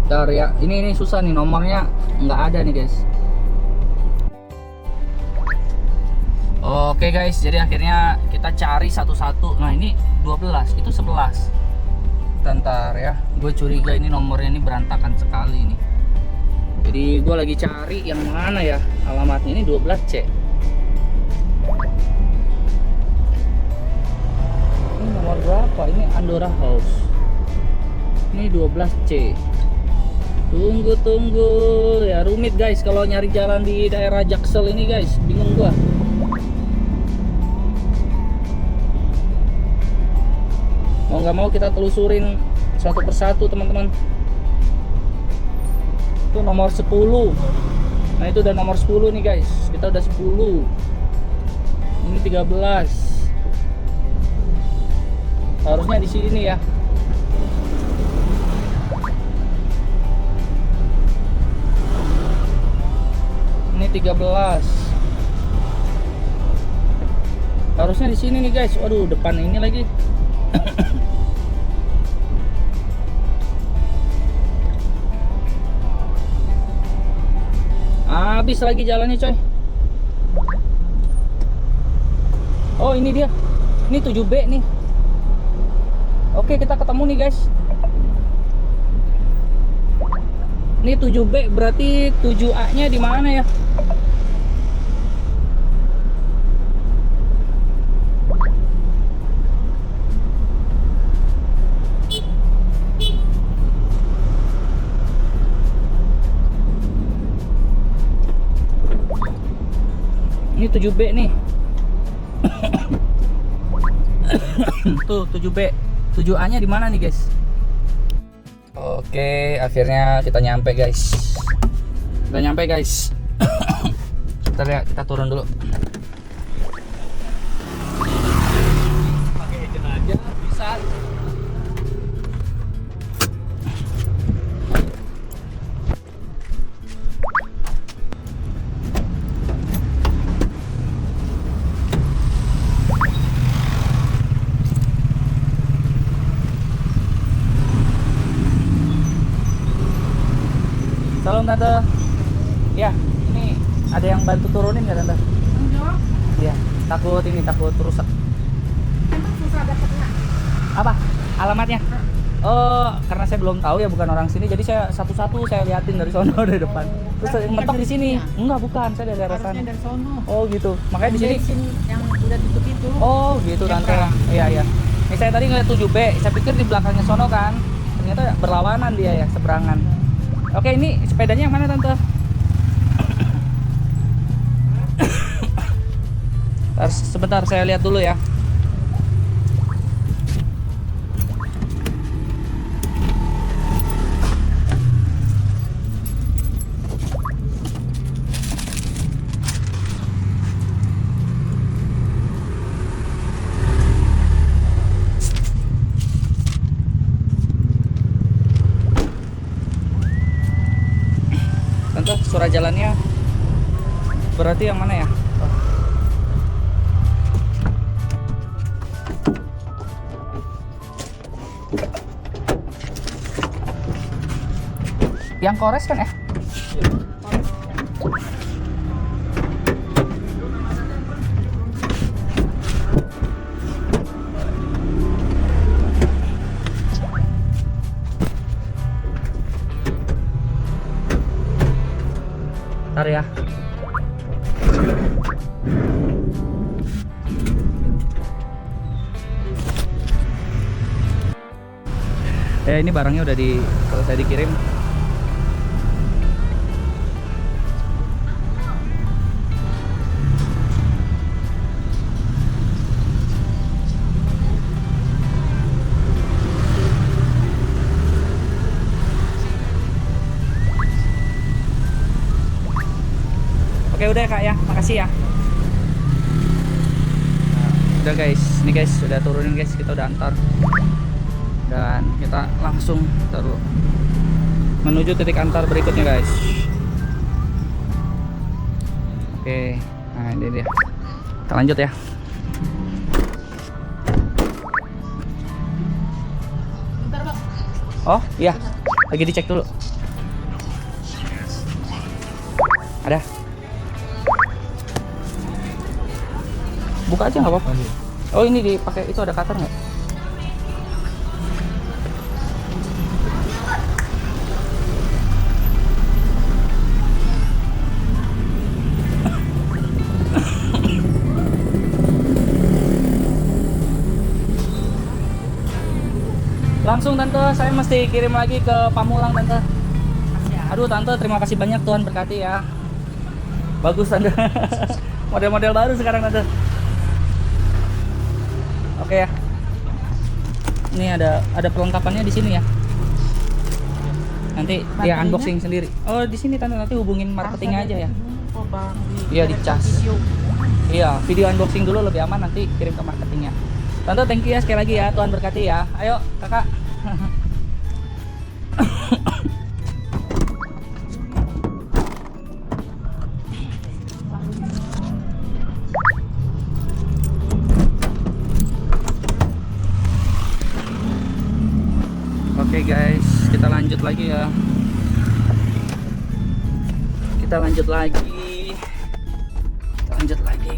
Bentar ya, ini susah nih, nomornya nggak ada nih guys. Oke guys, jadi akhirnya kita cari satu-satu. Nah ini 12, itu 11. Bentar ya, gue curiga ini nomornya ini berantakan sekali nih. Jadi gue lagi cari yang mana ya alamatnya. Ini 12C. Ini nomor berapa? Ini Andorra House. Ini 12C. Tunggu ya, rumit guys kalau nyari jalan di daerah Jaksel ini guys, bingung gua. Mau nggak mau kita telusurin satu persatu teman-teman. Itu nomor 10. Nah itu udah nomor 10 nih guys, kita udah 10. Ini 13. Harusnya di sini nih ya. Ini 13. Harusnya di sini nih guys. Waduh, depan ini lagi. Habis lagi jalannya coy. Oh ini dia. Ini 7B nih. Oke, kita ketemu nih guys. Ini 7B, berarti 7A nya di mana ya? Ini 7B nih. Tuh 7B. 7A nya di mana nih guys? Oke, akhirnya kita nyampe guys. Udah nyampe guys. Bentar ya, kita turun dulu. Pakai engine aja bisa. Salam tante. Ya, ini ada yang bantu turunin nggak tante? Enggak. Takut ini, takut rusak. Emang susah dapetnya? Apa? Alamatnya? Oh, karena saya belum tahu ya, bukan orang sini, jadi saya satu-satu saya liatin dari sono dari depan. Terus saya mentok di sini. Enggak, bukan, saya dari arah sana. Harusnya dari sono. Oh gitu. Makanya di sini. Bensin yang udah tutup itu. Oh gitu tante. Iya iya. Ini saya tadi ngeliat 7B, saya pikir di belakangnya sono kan. Ternyata berlawanan dia ya, seberangan. Oke, ini sepedanya yang mana tante? Sebentar saya lihat dulu ya. Tante, surat jalannya berarti yang mana ya? Oh. Yang kores kan ya? Ntar ya. Ini barangnya udah selesai dikirim. Oke udah ya, Kak ya, makasih ya. Udah guys, ini guys udah turunin guys, kita udah antar dan kita langsung menuju titik antar berikutnya guys. Oke, nah ini dia. Kita lanjut ya. Bentar, Bang. Oh iya, lagi dicek dulu. Ada. Buka aja nggak apa-apa. Oh ini dipakai, itu ada cutter nggak? Langsung tante, saya mesti kirim lagi ke Pamulang tante. Aduh tante, terima kasih banyak, Tuhan berkati ya. Bagus tante. Model-model baru sekarang tante. Oke ya. Ini ada perlengkapannya di sini ya. Nanti dia unboxing sendiri. Oh, di sini tante, nanti hubungin marketingnya aja ya. Iya, di cas. Iya, video unboxing dulu lebih aman, nanti kirim ke marketingnya. Tante, thank you ya sekali lagi ya. Tuhan berkati ya. Ayo, Kakak. Oke guys, kita lanjut lagi ya. Kita lanjut lagi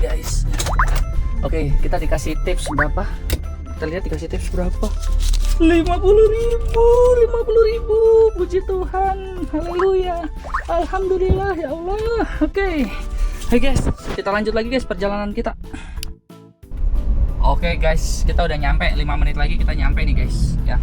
guys. Oke, kita dikasih tips berapa? Kita lihat dikasih tips berapa? 50.000. Puji Tuhan. Haleluya. Alhamdulillah ya Allah. Oke. Hai guys, kita lanjut lagi guys perjalanan kita. Oke guys, kita udah nyampe. 5 menit lagi kita nyampe nih guys ya.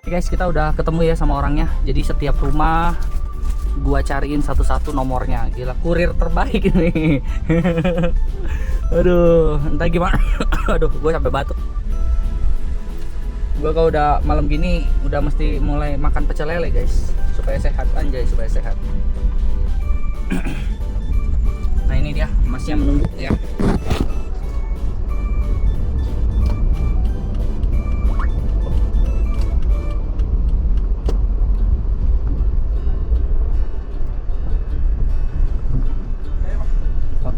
Guys, kita udah ketemu ya sama orangnya. Jadi setiap rumah gua cariin satu-satu nomornya. Gila, kurir terbaik ini. Aduh, entah gimana. Aduh, gua sampai batuk. Gua kalau udah malam gini udah mesti mulai makan pecel lele guys, supaya sehat anjay, supaya sehat. Nah ini dia masnya menunggu ya.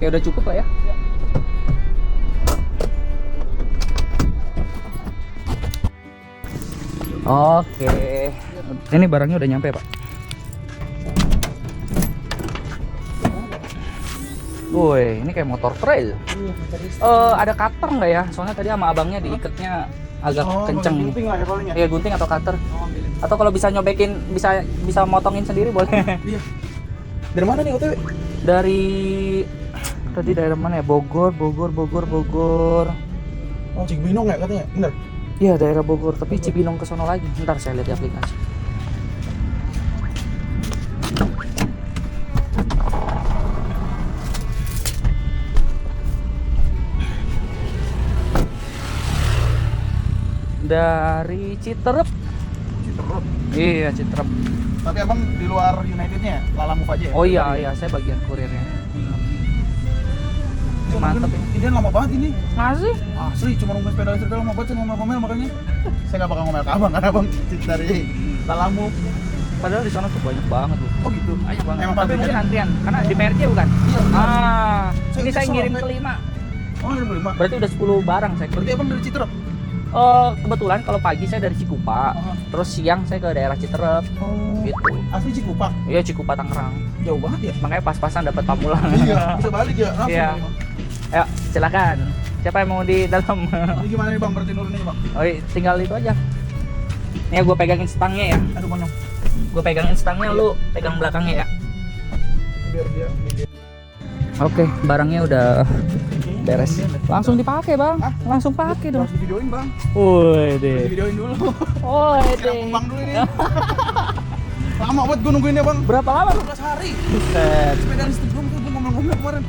Oke, udah cukup lah ya. Oke. Ini barangnya udah nyampe, Pak. Woi, ini kayak motor trail. Ada cutter nggak ya? Soalnya tadi sama abangnya diikatnya agak kenceng. Gunting lah ya palingnya. Iya, gunting atau cutter. Atau kalau bisa nyobekin, bisa motongin sendiri boleh. Iya. Dari mana nih OTW? Dari tadi daerah mana ya? Bogor. Oh, Cibinong ya katanya. Bener. Iya, daerah Bogor, tapi Cibinong ke sono lagi. Ntar saya lihat di aplikasi. Dari Citerep. Citerep. Iya, Citerep. Tapi abang di luar Unitednya, Lala Move aja ya? Oh iya, saya bagian kurirnya. Mantap ya. Ini lama banget ini. Masih? Asli, cuma ngomong sepeda listrik lama banget, saya ngomel-ngomel makanya. Saya nggak bakal ngomel ke abang, karena abang dari Lala Move. Padahal di sana tuh banyak banget loh. Oh gitu? Banyak banget. Emang Tapi pabriknya? mungkin antrian, karena di PRJ bukan? Iya. Ini saya Saya ngirim sampai- kelima. Oh, ini belum. Berarti udah 10 barang saya. Berarti abang dari Citerep? Kebetulan kalau pagi saya dari Cikupa, terus siang saya ke daerah Citerep. Oh. Gitu. Asli Cikupa? Iya, Cikupa Tangerang. Jauh banget ya? Makanya pas-pasan dapat pamulang. Iya, bisa balik ya? Langsung Iya. nih, Bang. Ayo, silakan. Siapa yang mau di dalam? Ini gimana nih bang, berarti nurunin bang? Oh, tinggal itu aja. Nih gue pegangin stangnya ya. Aduh bang, Gue pegangin stangnya, lu pegang belakangnya ya. biar dia. Oke, barangnya udah beres. Langsung dipakai, Bang. Langsung pakai dong. Harus divideoin bang, Woi harus deh. divideoin dulu. Woi Siram bang dulu ini. Lama banget gue nungguinnya bang. Berapa lama lu? 12 hari. Buset. Sepeda listrik belum, gue ngomel-ngomel kemarin.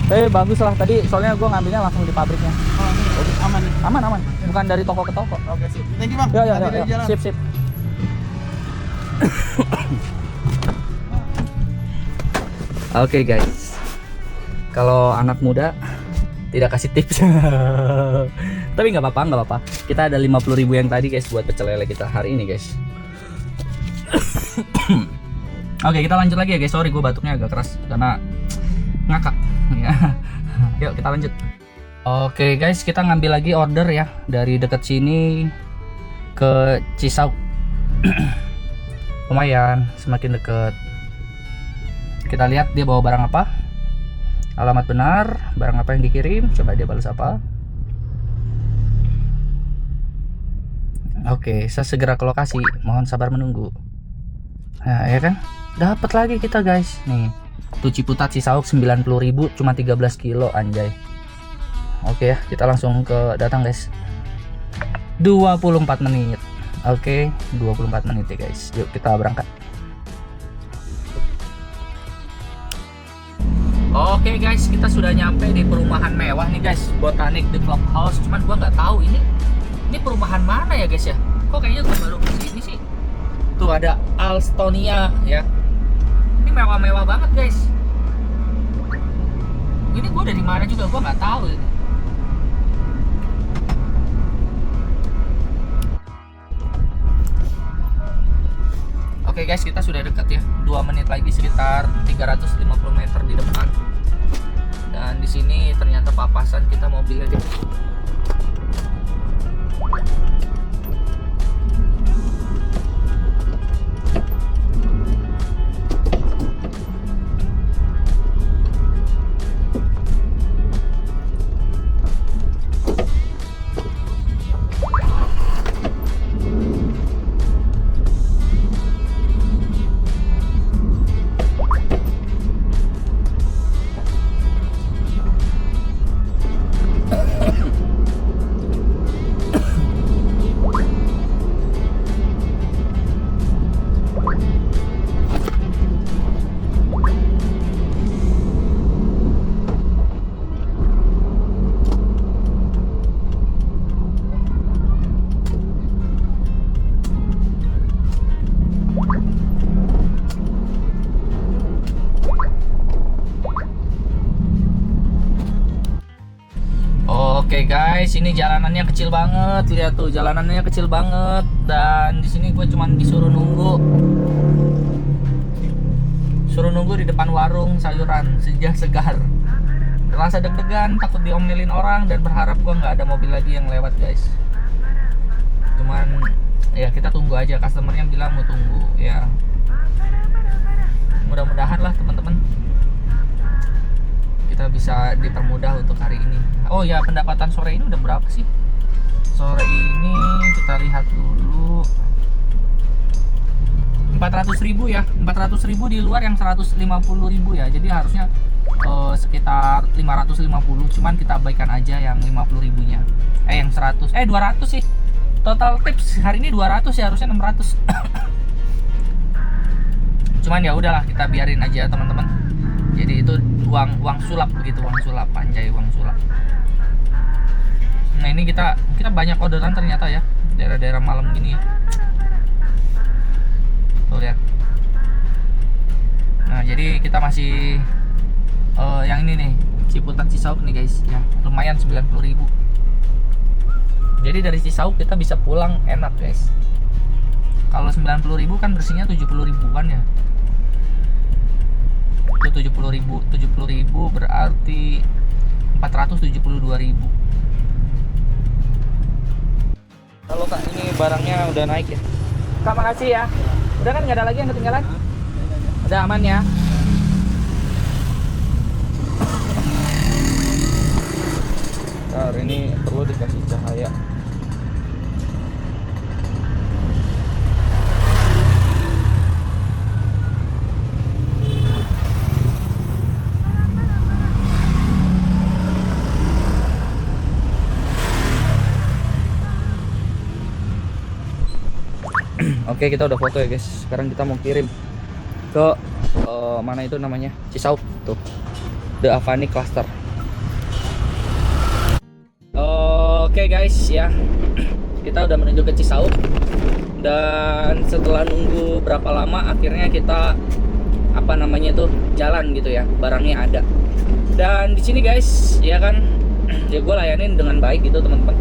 Bagus lah tadi, soalnya gue ngambilnya langsung di pabriknya. Oh, ini, oke, aman nih. Aman. Bukan dari toko ke toko. Oke sip. Thank you bang. Ya. Hati-hati di jalan. Sip. Oke guys, kalau anak muda tidak kasih tips, tapi nggak apa-apa. Kita ada 50.000 yang tadi guys buat pecel lele kita hari ini guys. Oke, kita lanjut lagi ya guys. Sorry gue batuknya agak keras karena ngakak. Ya. Yuk kita lanjut. Oke guys, kita ngambil lagi order ya dari dekat sini ke Cisauk. Lumayan, semakin deket. Kita lihat dia bawa barang apa, alamat benar, barang apa yang dikirim, coba dia balas apa. Oke, saya segera ke lokasi, mohon sabar menunggu. Nah ya kan, dapat lagi kita guys. Nih, tuh Ciputat Cisauk 90.000, cuma 13 kilo anjay. Oke ya, kita langsung ke datang guys. 24 menit. Oke, 24 menit ya guys. Yuk kita berangkat. Oke guys, kita sudah nyampe di perumahan mewah nih guys, Botanic The Clubhouse. Cuman gua nggak tahu ini perumahan mana ya guys ya. Kok kayaknya gua baru kesini sih. Tuh ada Alstonia ya. Ini mewah-mewah banget guys. Ini gua dari mana juga gua nggak tahu. Oke guys, kita sudah dekat ya. 2 menit lagi sekitar 350 meter di depan. Dan di sini ternyata papasan kita mobilnya di Oke guys, ini jalanannya kecil banget. Lihat tuh, jalanannya kecil banget. Dan di sini gue cuman disuruh nunggu suruh nunggu di depan warung sayuran segar. Rasa deg-degan, takut diomelin orang, dan berharap gua nggak ada mobil lagi yang lewat guys. Cuman ya kita tunggu aja, customernya bilang mau tunggu ya. Mudah-mudahan lah teman-teman kita bisa dipermudah untuk hari ini. Oh ya, pendapatan sore ini udah berapa sih? Sore ini kita lihat dulu 400.000 ya. 400.000 di luar yang 150.000 ya. Jadi harusnya sekitar 550, cuman kita abaikan aja yang 50.000 nya. Yang 200 sih. Total tips hari ini 200 ya, harusnya 600. Cuman ya udahlah, kita biarin aja teman-teman. Jadi itu uang sulap begitu, uang sulap, anjay, uang sulap. Nah ini kita banyak orderan ternyata ya, daerah-daerah malam gini ya. Tuh lihat. Nah jadi kita masih yang ini nih, Ciputat Cisauk nih guys ya, lumayan 90.000. Jadi dari Cisauk kita bisa pulang enak guys. Kalau 90.000 kan bersihnya 70.000-an ya. Itu 70.000 berarti 472.000. Kalau Kak ini barangnya udah naik ya. Kak makasih ya. Udah kan nggak ada lagi yang ketinggalan? Udah aman ya. Bentar, ini perlu dikasih cahaya. Oke, kita udah foto ya guys. Sekarang kita mau kirim ke mana itu namanya, Cisauk tuh, The Avani Cluster. Oke guys ya, kita udah menuju ke Cisauk, dan setelah nunggu berapa lama akhirnya kita jalan gitu ya, barangnya ada. Dan di sini guys ya kan, ya gue layanin dengan baik gitu teman-teman.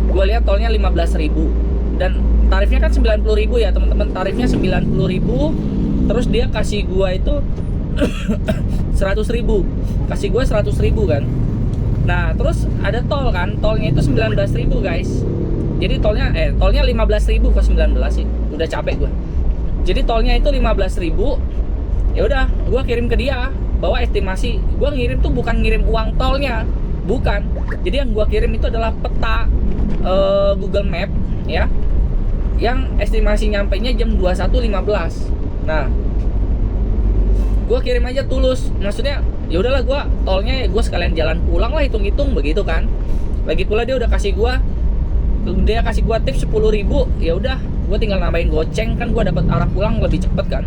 Gue lihat tolnya 15.000 dan tarifnya kan 90.000 ya teman-teman. Tarifnya 90.000, terus dia kasih gua itu 100.000, kasih gua 100.000 kan. Nah terus ada tol kan, tolnya itu 19.000 guys. Jadi tolnya 15.000 ke 19 sih, udah capek gua. Jadi tolnya itu 15.000. Ya udah, gua kirim ke dia bahwa estimasi gua ngirim tuh bukan ngirim uang tolnya, bukan. Jadi yang gua kirim itu adalah peta Google Map ya, yang estimasi nyampainya jam 21.15. Nah, gue kirim aja tulus, maksudnya ya udahlah, gue tolnya gue sekalian jalan pulang lah, hitung-hitung begitu kan. Lagi pula dia udah kasih gue tips 10.000, ya udah gue tinggal nambahin goceng kan, gue dapat arah pulang lebih cepet kan.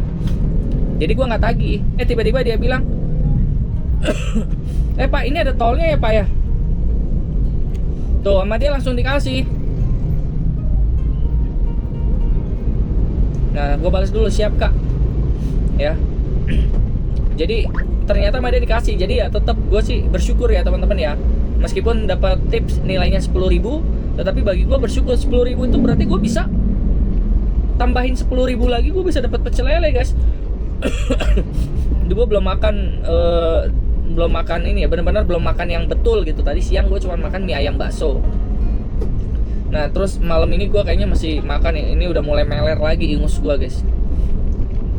Jadi gue nggak tagih. Tiba-tiba dia bilang, Pak ini ada tolnya ya Pak ya. Tuh sama dia langsung dikasih. Nah, gue balas dulu, siap Kak. Ya. Jadi ternyata sama dia dikasih. Jadi ya tetap gue sih bersyukur ya teman-teman ya. Meskipun dapat tips nilainya 10.000, tetapi bagi gue bersyukur 10.000 itu berarti gue bisa tambahin 10.000 lagi, gue bisa dapat pecel lele guys. Gue belum makan ini ya, benar-benar belum makan yang betul gitu. Tadi siang gue cuma makan mie ayam bakso. Nah terus malam ini gue kayaknya masih makan ya. Ini udah mulai meler lagi ingus gue guys.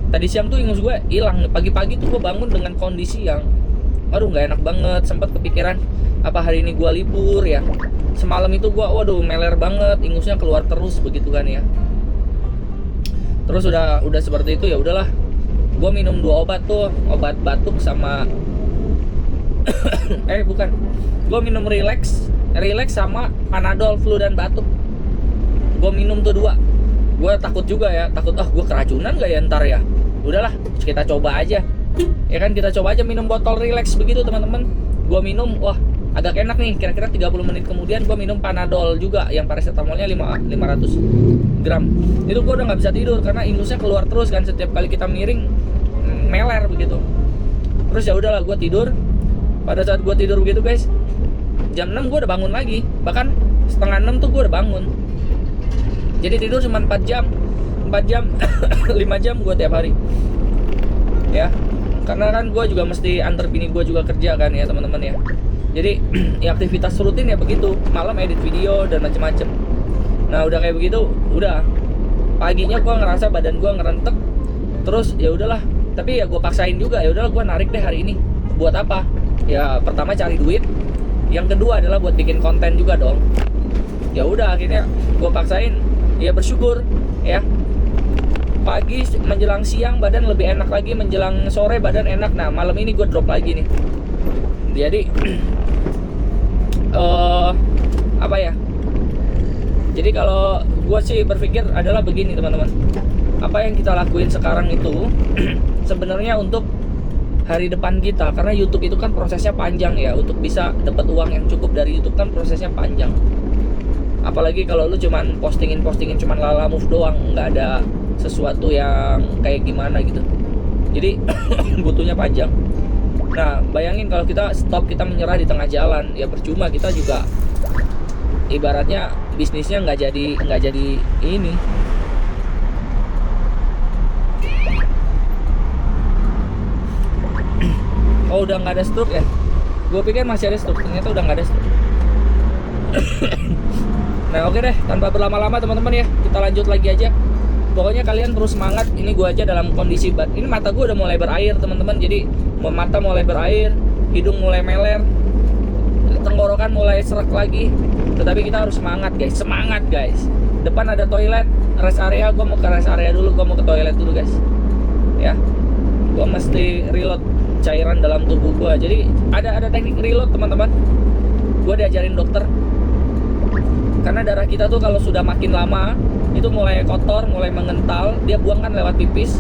Tadi siang tuh ingus gue hilang. Pagi-pagi tuh gue bangun dengan kondisi yang aduh nggak enak banget. Sempat kepikiran apa hari ini gue libur ya. Semalam itu gue waduh meler banget, ingusnya keluar terus begitu kan ya. Terus udah seperti itu ya udahlah. Gue minum 2 obat tuh, obat batuk sama gue minum relax sama Panadol flu dan batuk. Gue minum tuh 2. Gue takut juga ya, gue keracunan gak ya ntar ya. Udahlah, kita coba aja. Ya kan, kita coba aja minum botol relax begitu teman-teman. Gue minum, wah agak enak nih. Kira-kira 30 menit kemudian gue minum Panadol juga, yang paracetamolnya 500 gram. Itu gue udah gak bisa tidur karena ingusnya keluar terus kan, setiap kali kita miring meler begitu. Terus ya udahlah, gue tidur. Pada saat gue tidur begitu guys, jam 6 gue udah bangun lagi. Bahkan setengah 6 tuh gue udah bangun. Jadi tidur cuma 4 jam 5 jam gue tiap hari. ya. Karena kan gue juga mesti antar bini gue juga kerja kan ya teman-teman ya. Jadi ya aktivitas rutin ya begitu, malam edit video dan macem-macem. Nah udah kayak begitu, udah paginya gue ngerasa badan gue ngerentek, terus ya udahlah. Tapi ya gue paksain juga, ya udahlah gue narik deh hari ini. Buat apa? Ya pertama cari duit, yang kedua adalah buat bikin konten juga dong. Ya udah akhirnya gue paksain, ya bersyukur ya. Pagi menjelang siang badan lebih enak lagi, menjelang sore badan enak. Nah malam ini gue drop lagi nih. Jadi apa ya? Jadi kalau gue sih berpikir adalah begini teman-teman. Apa yang kita lakuin sekarang itu sebenarnya untuk hari depan kita, karena YouTube itu kan prosesnya panjang ya. Untuk bisa dapat uang yang cukup dari YouTube kan prosesnya panjang. Apalagi kalau lu cuman postingin cuman lala move doang, nggak ada sesuatu yang kayak gimana gitu. Jadi butuhnya panjang. Nah bayangin kalau kita stop, kita menyerah di tengah jalan, ya percuma. Kita juga ibaratnya bisnisnya nggak jadi ini. Oh udah nggak ada stroke ya? Gue pikir masih ada stroke, ternyata udah nggak ada stroke. Nah oke deh, tanpa berlama-lama teman-teman ya, kita lanjut lagi aja. Pokoknya kalian terus semangat. Ini gue aja dalam kondisi ini mata gue udah mulai berair teman-teman. Jadi mata mulai berair, hidung mulai meler, tenggorokan mulai serak lagi. Tetapi kita harus semangat guys, semangat guys. Depan ada toilet, rest area. Gue mau ke rest area dulu, gue mau ke toilet dulu guys. Ya, gue mesti reload cairan dalam tubuh gue. Jadi ada teknik reload teman-teman. Gue diajarin dokter. Karena darah kita tuh kalau sudah makin lama itu mulai kotor, mulai mengental, dia buangkan lewat pipis.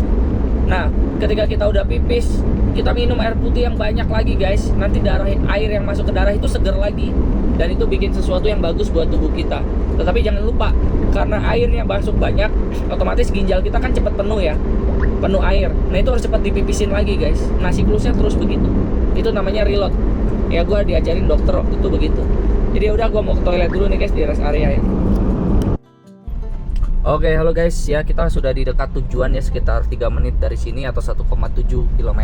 Nah, ketika kita udah pipis, kita minum air putih yang banyak lagi guys. Nanti air yang masuk ke darah itu seger lagi, dan itu bikin sesuatu yang bagus buat tubuh kita. Tetapi jangan lupa, karena airnya masuk banyak, otomatis ginjal kita kan cepat penuh ya, penuh air. Nah itu harus cepat dipipisin lagi guys. Nah siklusnya terus begitu. Itu namanya reload. Ya gue diajarin dokter waktu itu begitu. Jadi udah, gue mau ke toilet dulu nih guys di rest area ya. Oke, halo guys ya, kita sudah di dekat tujuan ya, sekitar 3 menit dari sini atau 1,7 km.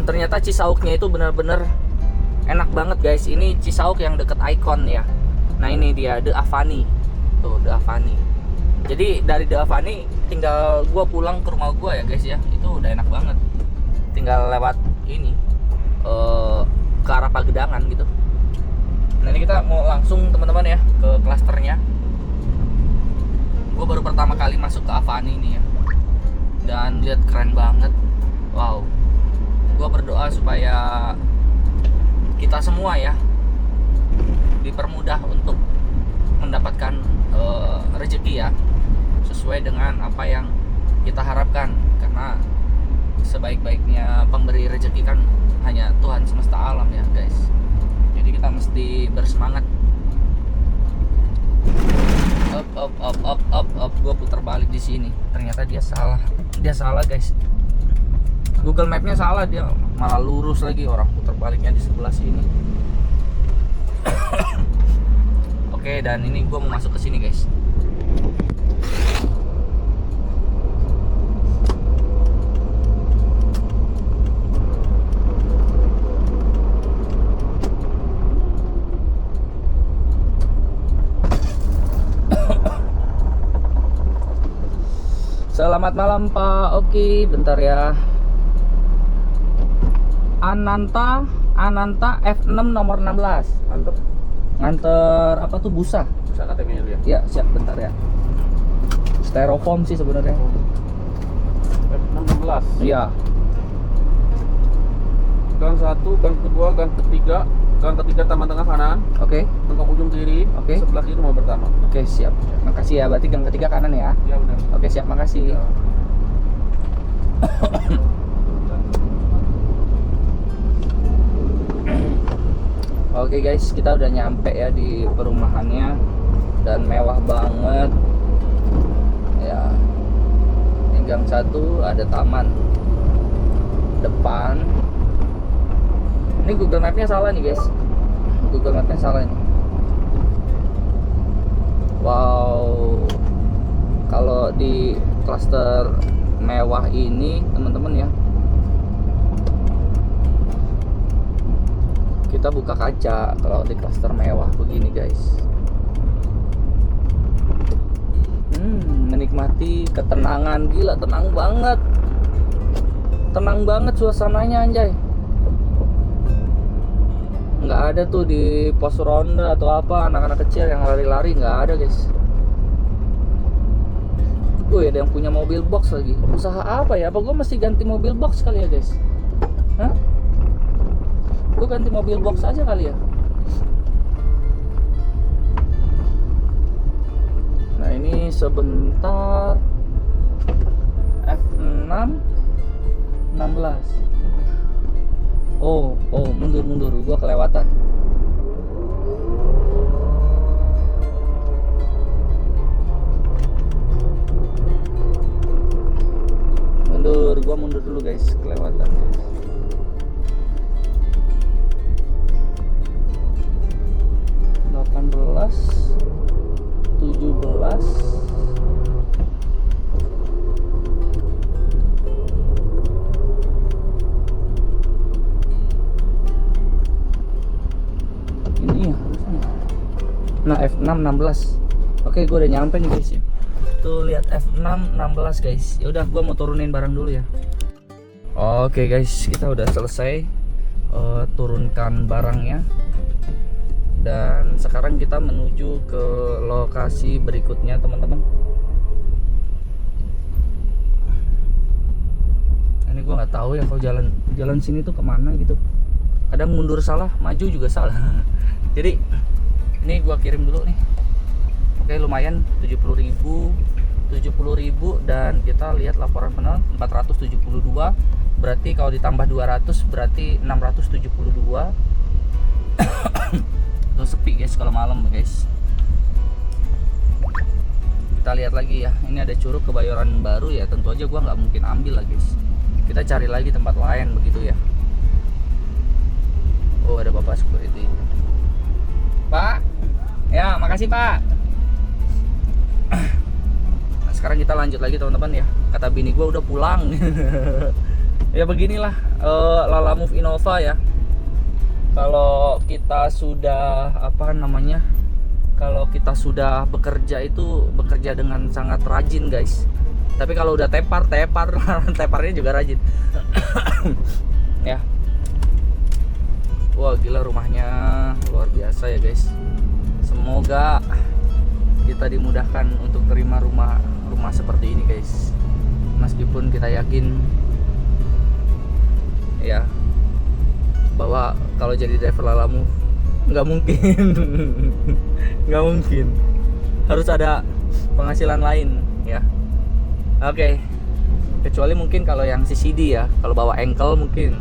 Ternyata Cisauknya itu benar-benar enak banget guys. Ini Cisauk yang deket Icon ya. Nah ini dia The Avani. Tuh The Avani. Jadi dari The Avani tinggal gue pulang ke rumah gue ya guys ya. Itu udah enak banget. Tinggal lewat ini ke arah Pagedangan gitu. Nah ini kita mau langsung teman-teman ya ke klasternya. Gue baru pertama kali masuk ke Avani ini ya, dan lihat keren banget. Wow. Gue berdoa supaya kita semua ya dipermudah untuk mendapatkan rezeki ya, sesuai dengan apa yang kita harapkan. Karena sebaik-baiknya pemberi rezeki kan hanya Tuhan semesta alam ya guys. Jadi kita mesti bersemangat. Up. Gue putar balik di sini. Ternyata dia salah guys. Google Mapnya salah, dia malah lurus lagi. Orang putar baliknya di sebelah sini. Oke, dan ini gue mau masuk ke sini guys. Selamat malam Pak Oki, bentar ya. Ananta F6 nomor 16. Nganter apa tuh, busa? Bisa KTP-nya dulu ya. Ya, siap, bentar ya. Styrofoam sih sebenarnya. F16. Iya. Gang 1, gang kedua, gang ketiga. Gang ketiga taman tengah kanan. Oke. Mentok ujung kiri. Oke. Sebelah kiri rumah pertama. Oke, siap. Makasih ya. Berarti gang ketiga kanan ya. Ya benar. Oke, siap, makasih. Ya. Oke guys, kita udah nyampe ya di perumahannya, dan mewah banget. Ya. Ini gang 1 ada taman depan. Ini Google Mapnya salah nih guys. Google Mapnya salah nih. Wow. Kalau di klaster mewah ini teman-teman ya, kita buka kaca kalau di klaster mewah begini guys. Menikmati ketenangan, gila tenang banget suasananya anjay. Nggak ada tuh di pos ronda atau apa anak-anak kecil yang lari-lari, nggak ada guys. Ada yang punya mobil box lagi. Usaha apa ya? Apa gue mesti ganti mobil box kali ya guys? Hah? Gue ganti mobil box aja kali ya. Nah ini sebentar. F6 16. Oh mundur, gue kelewatan. Gua mundur dulu guys, kelewatan guys. (18) (17) ini ya harusnya. Nah F6 16. Oke, gua udah nyampe nih guys ya. Tuh lihat F6 16 guys. Ya udah gua mau turunin barang dulu ya. Oke guys, kita udah selesai turunkan barangnya. Dan sekarang kita menuju ke lokasi berikutnya, teman-teman. Ini gua nggak tahu ya kalau jalan sini tuh kemana gitu. Kadang mundur salah, maju juga salah. Jadi ini gua kirim dulu nih. Oke, lumayan 70.000 dan kita lihat laporan penjualan 472. Berarti kalau ditambah 200 berarti 672. Tuh sepi guys kalau malam guys. Kita lihat lagi ya. Ini ada Curug Kebayoran Baru ya. Tentu aja gua nggak mungkin ambil lah guys. Kita cari lagi tempat lain begitu ya. Oh, ada bapak security. Pak. Ya, makasih Pak. Nah, sekarang kita lanjut lagi teman-teman ya. Kata bini gue udah pulang. Ya beginilah Lalamove Innova ya. Kalau kita sudah kalau kita sudah bekerja itu bekerja dengan sangat rajin guys. Tapi kalau udah teparnya juga rajin. Ya. Wah gila, rumahnya luar biasa ya guys. Semoga kita dimudahkan untuk terima rumah seperti ini guys. Meskipun kita yakin ya bahwa kalau jadi driver Lalamove nggak mungkin harus ada penghasilan lain ya. Oke. Kecuali mungkin kalau yang CCD ya, kalau bawa engkel mungkin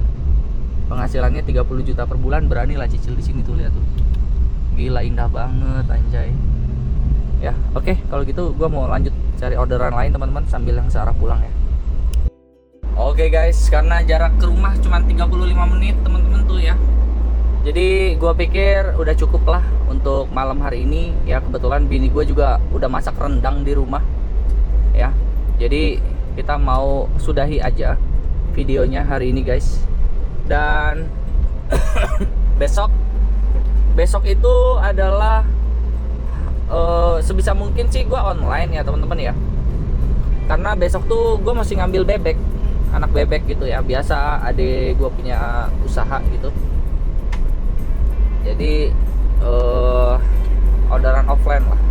penghasilannya 30 juta per bulan, beranilah cicil di sini tuh, lihat tuh. Gila indah banget anjay. Ya, oke, kalau gitu gua mau lanjut cari orderan lain teman-teman sambil yang searah pulang ya. Oke guys, karena jarak ke rumah cuma 35 menit teman-teman tuh ya. Jadi gua pikir udah cukup lah untuk malam hari ini ya. Kebetulan bini gua juga udah masak rendang di rumah ya. Jadi kita mau sudahi aja videonya hari ini guys. Dan besok itu adalah sebisa mungkin sih gue online ya teman-teman ya. Karena besok tuh gue masih ngambil bebek, anak bebek gitu ya. Biasa adek gue punya usaha gitu. Jadi orderan offline lah.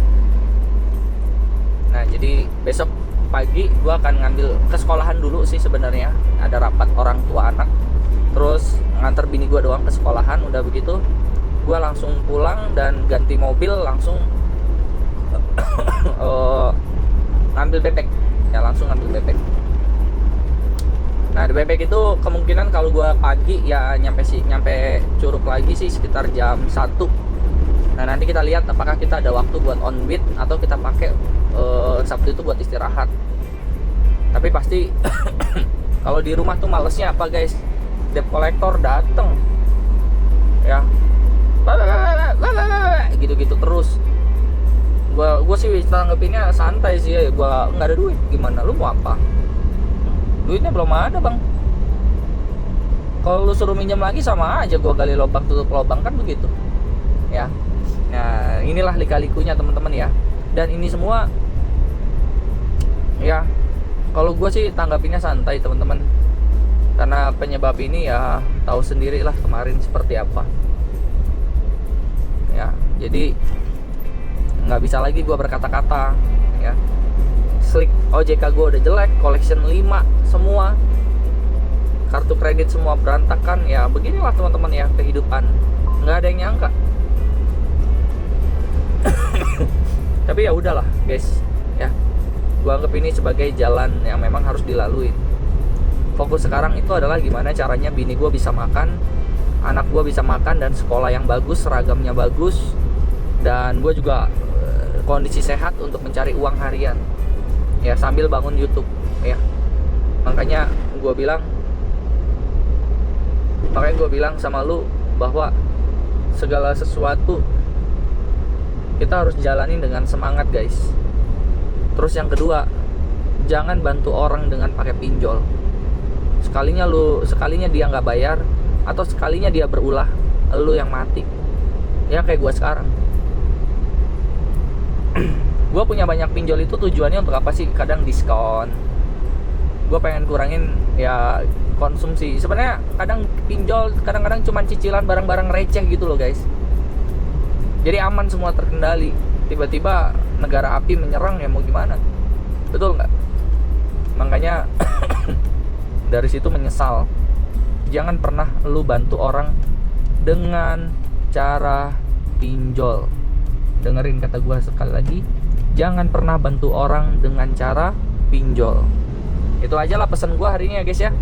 Nah jadi besok pagi gue akan ngambil ke sekolahan dulu sih sebenarnya. Ada rapat orang tua anak. Terus nganter bini gue doang ke sekolahan. Udah begitu gue langsung pulang dan ganti mobil langsung ngambil bebek ya, langsung ngambil bebek. Nah di bebek itu kemungkinan kalau gue pagi ya nyampe Curug lagi sih sekitar jam 1. Nah nanti kita lihat apakah kita ada waktu buat on beat atau kita pakai Sabtu itu buat istirahat. Tapi pasti kalau di rumah tuh malesnya apa guys, debt collector dateng ya, gitu-gitu terus. Gua sih tanggepinnya santai sih ya. Gua nggak ada duit, gimana lu mau apa Duitnya belum ada bang. Kalau lu suruh minjem lagi sama aja gua gali lubang tutup lubang, kan begitu ya. Nah inilah lika-likunya teman-teman ya. Dan ini semua ya, kalau gua sih tanggapinnya santai teman-teman, karena penyebab ini ya tahu sendiri lah kemarin seperti apa ya. Jadi nggak bisa lagi gua berkata-kata ya. Slick OJK gua udah jelek, collection 5 semua, kartu kredit semua berantakan ya. Beginilah teman-teman ya kehidupan, nggak ada yang nyangka. Tapi ya udahlah guys ya, gua anggap ini sebagai jalan yang memang harus dilalui. Fokus sekarang itu adalah gimana caranya bini gua bisa makan, anak gua bisa makan dan sekolah yang bagus, seragamnya bagus, dan gua juga kondisi sehat untuk mencari uang harian ya, sambil bangun YouTube ya. Makanya gue bilang sama lu bahwa segala sesuatu kita harus jalanin dengan semangat guys. Terus yang kedua, jangan bantu orang dengan pakai pinjol. Sekalinya dia nggak bayar, atau sekalinya dia berulah, lu yang mati ya, kayak gue sekarang. Gue punya banyak pinjol itu tujuannya untuk apa sih? Kadang diskon, gue pengen kurangin ya konsumsi. Sebenarnya kadang pinjol kadang-kadang cuma cicilan barang-barang receh gitu loh guys. Jadi aman, semua terkendali. Tiba-tiba negara api menyerang ya mau gimana, betul nggak? Makanya dari situ menyesal. Jangan pernah lu bantu orang dengan cara pinjol. Dengerin kata gue sekali lagi, jangan pernah bantu orang dengan cara pinjol. Itu aja lah pesan gue hari ini ya guys ya.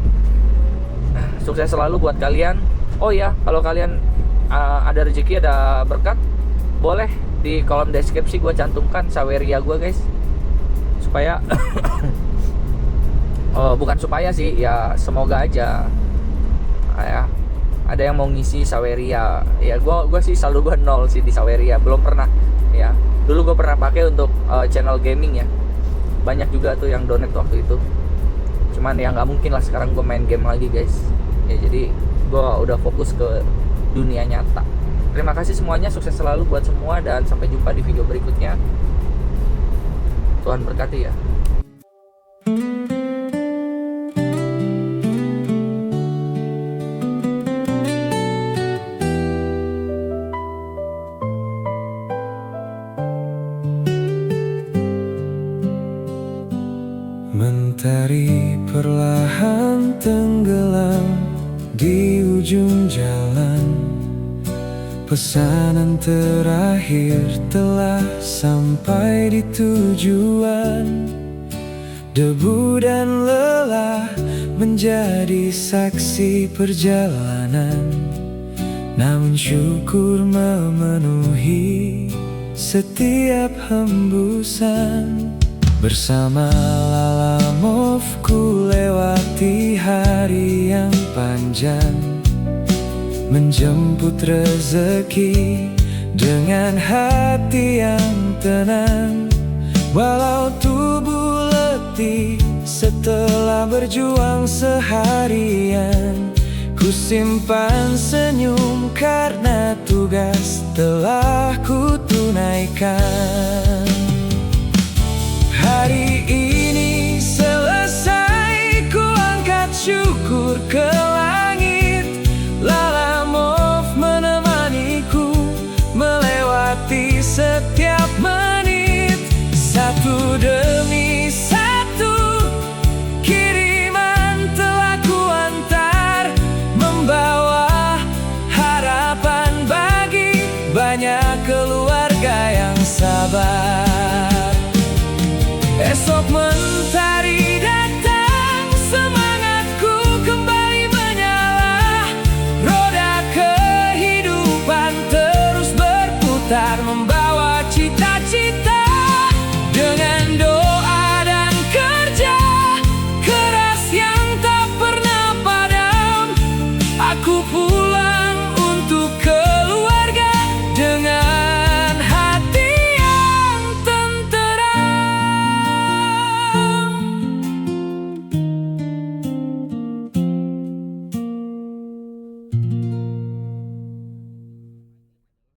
Sukses selalu buat kalian. Oh ya, kalau kalian ada rezeki, ada berkat, boleh di kolom deskripsi gue cantumkan saweria gue guys, supaya bukan supaya sih ya, semoga aja ya ada yang mau ngisi saweria ya. Gue sih saldo gue 0 sih di saweria, belum pernah ya. Dulu gue pernah pakai untuk channel gaming ya, banyak juga tuh yang donate waktu itu. Cuman ya nggak mungkin lah sekarang gue main game lagi guys ya. Jadi gue udah fokus ke dunia nyata. Terima kasih semuanya, sukses selalu buat semua, dan sampai jumpa di video berikutnya. Tuhan berkati ya. Mentari perlahan tenggelam di ujung jalan. Pesanan terakhir telah sampai di tujuan. Debu dan lelah menjadi saksi perjalanan, namun syukur memenuhi setiap hembusan. Bersama Lalamove ku lewati hari yang panjang, menjemput rezeki dengan hati yang tenang. Walau tubuh letih setelah berjuang seharian, ku simpan senyum karena tugas telah ku tunaikan. Hari ini selesai, ku angkat syukur ke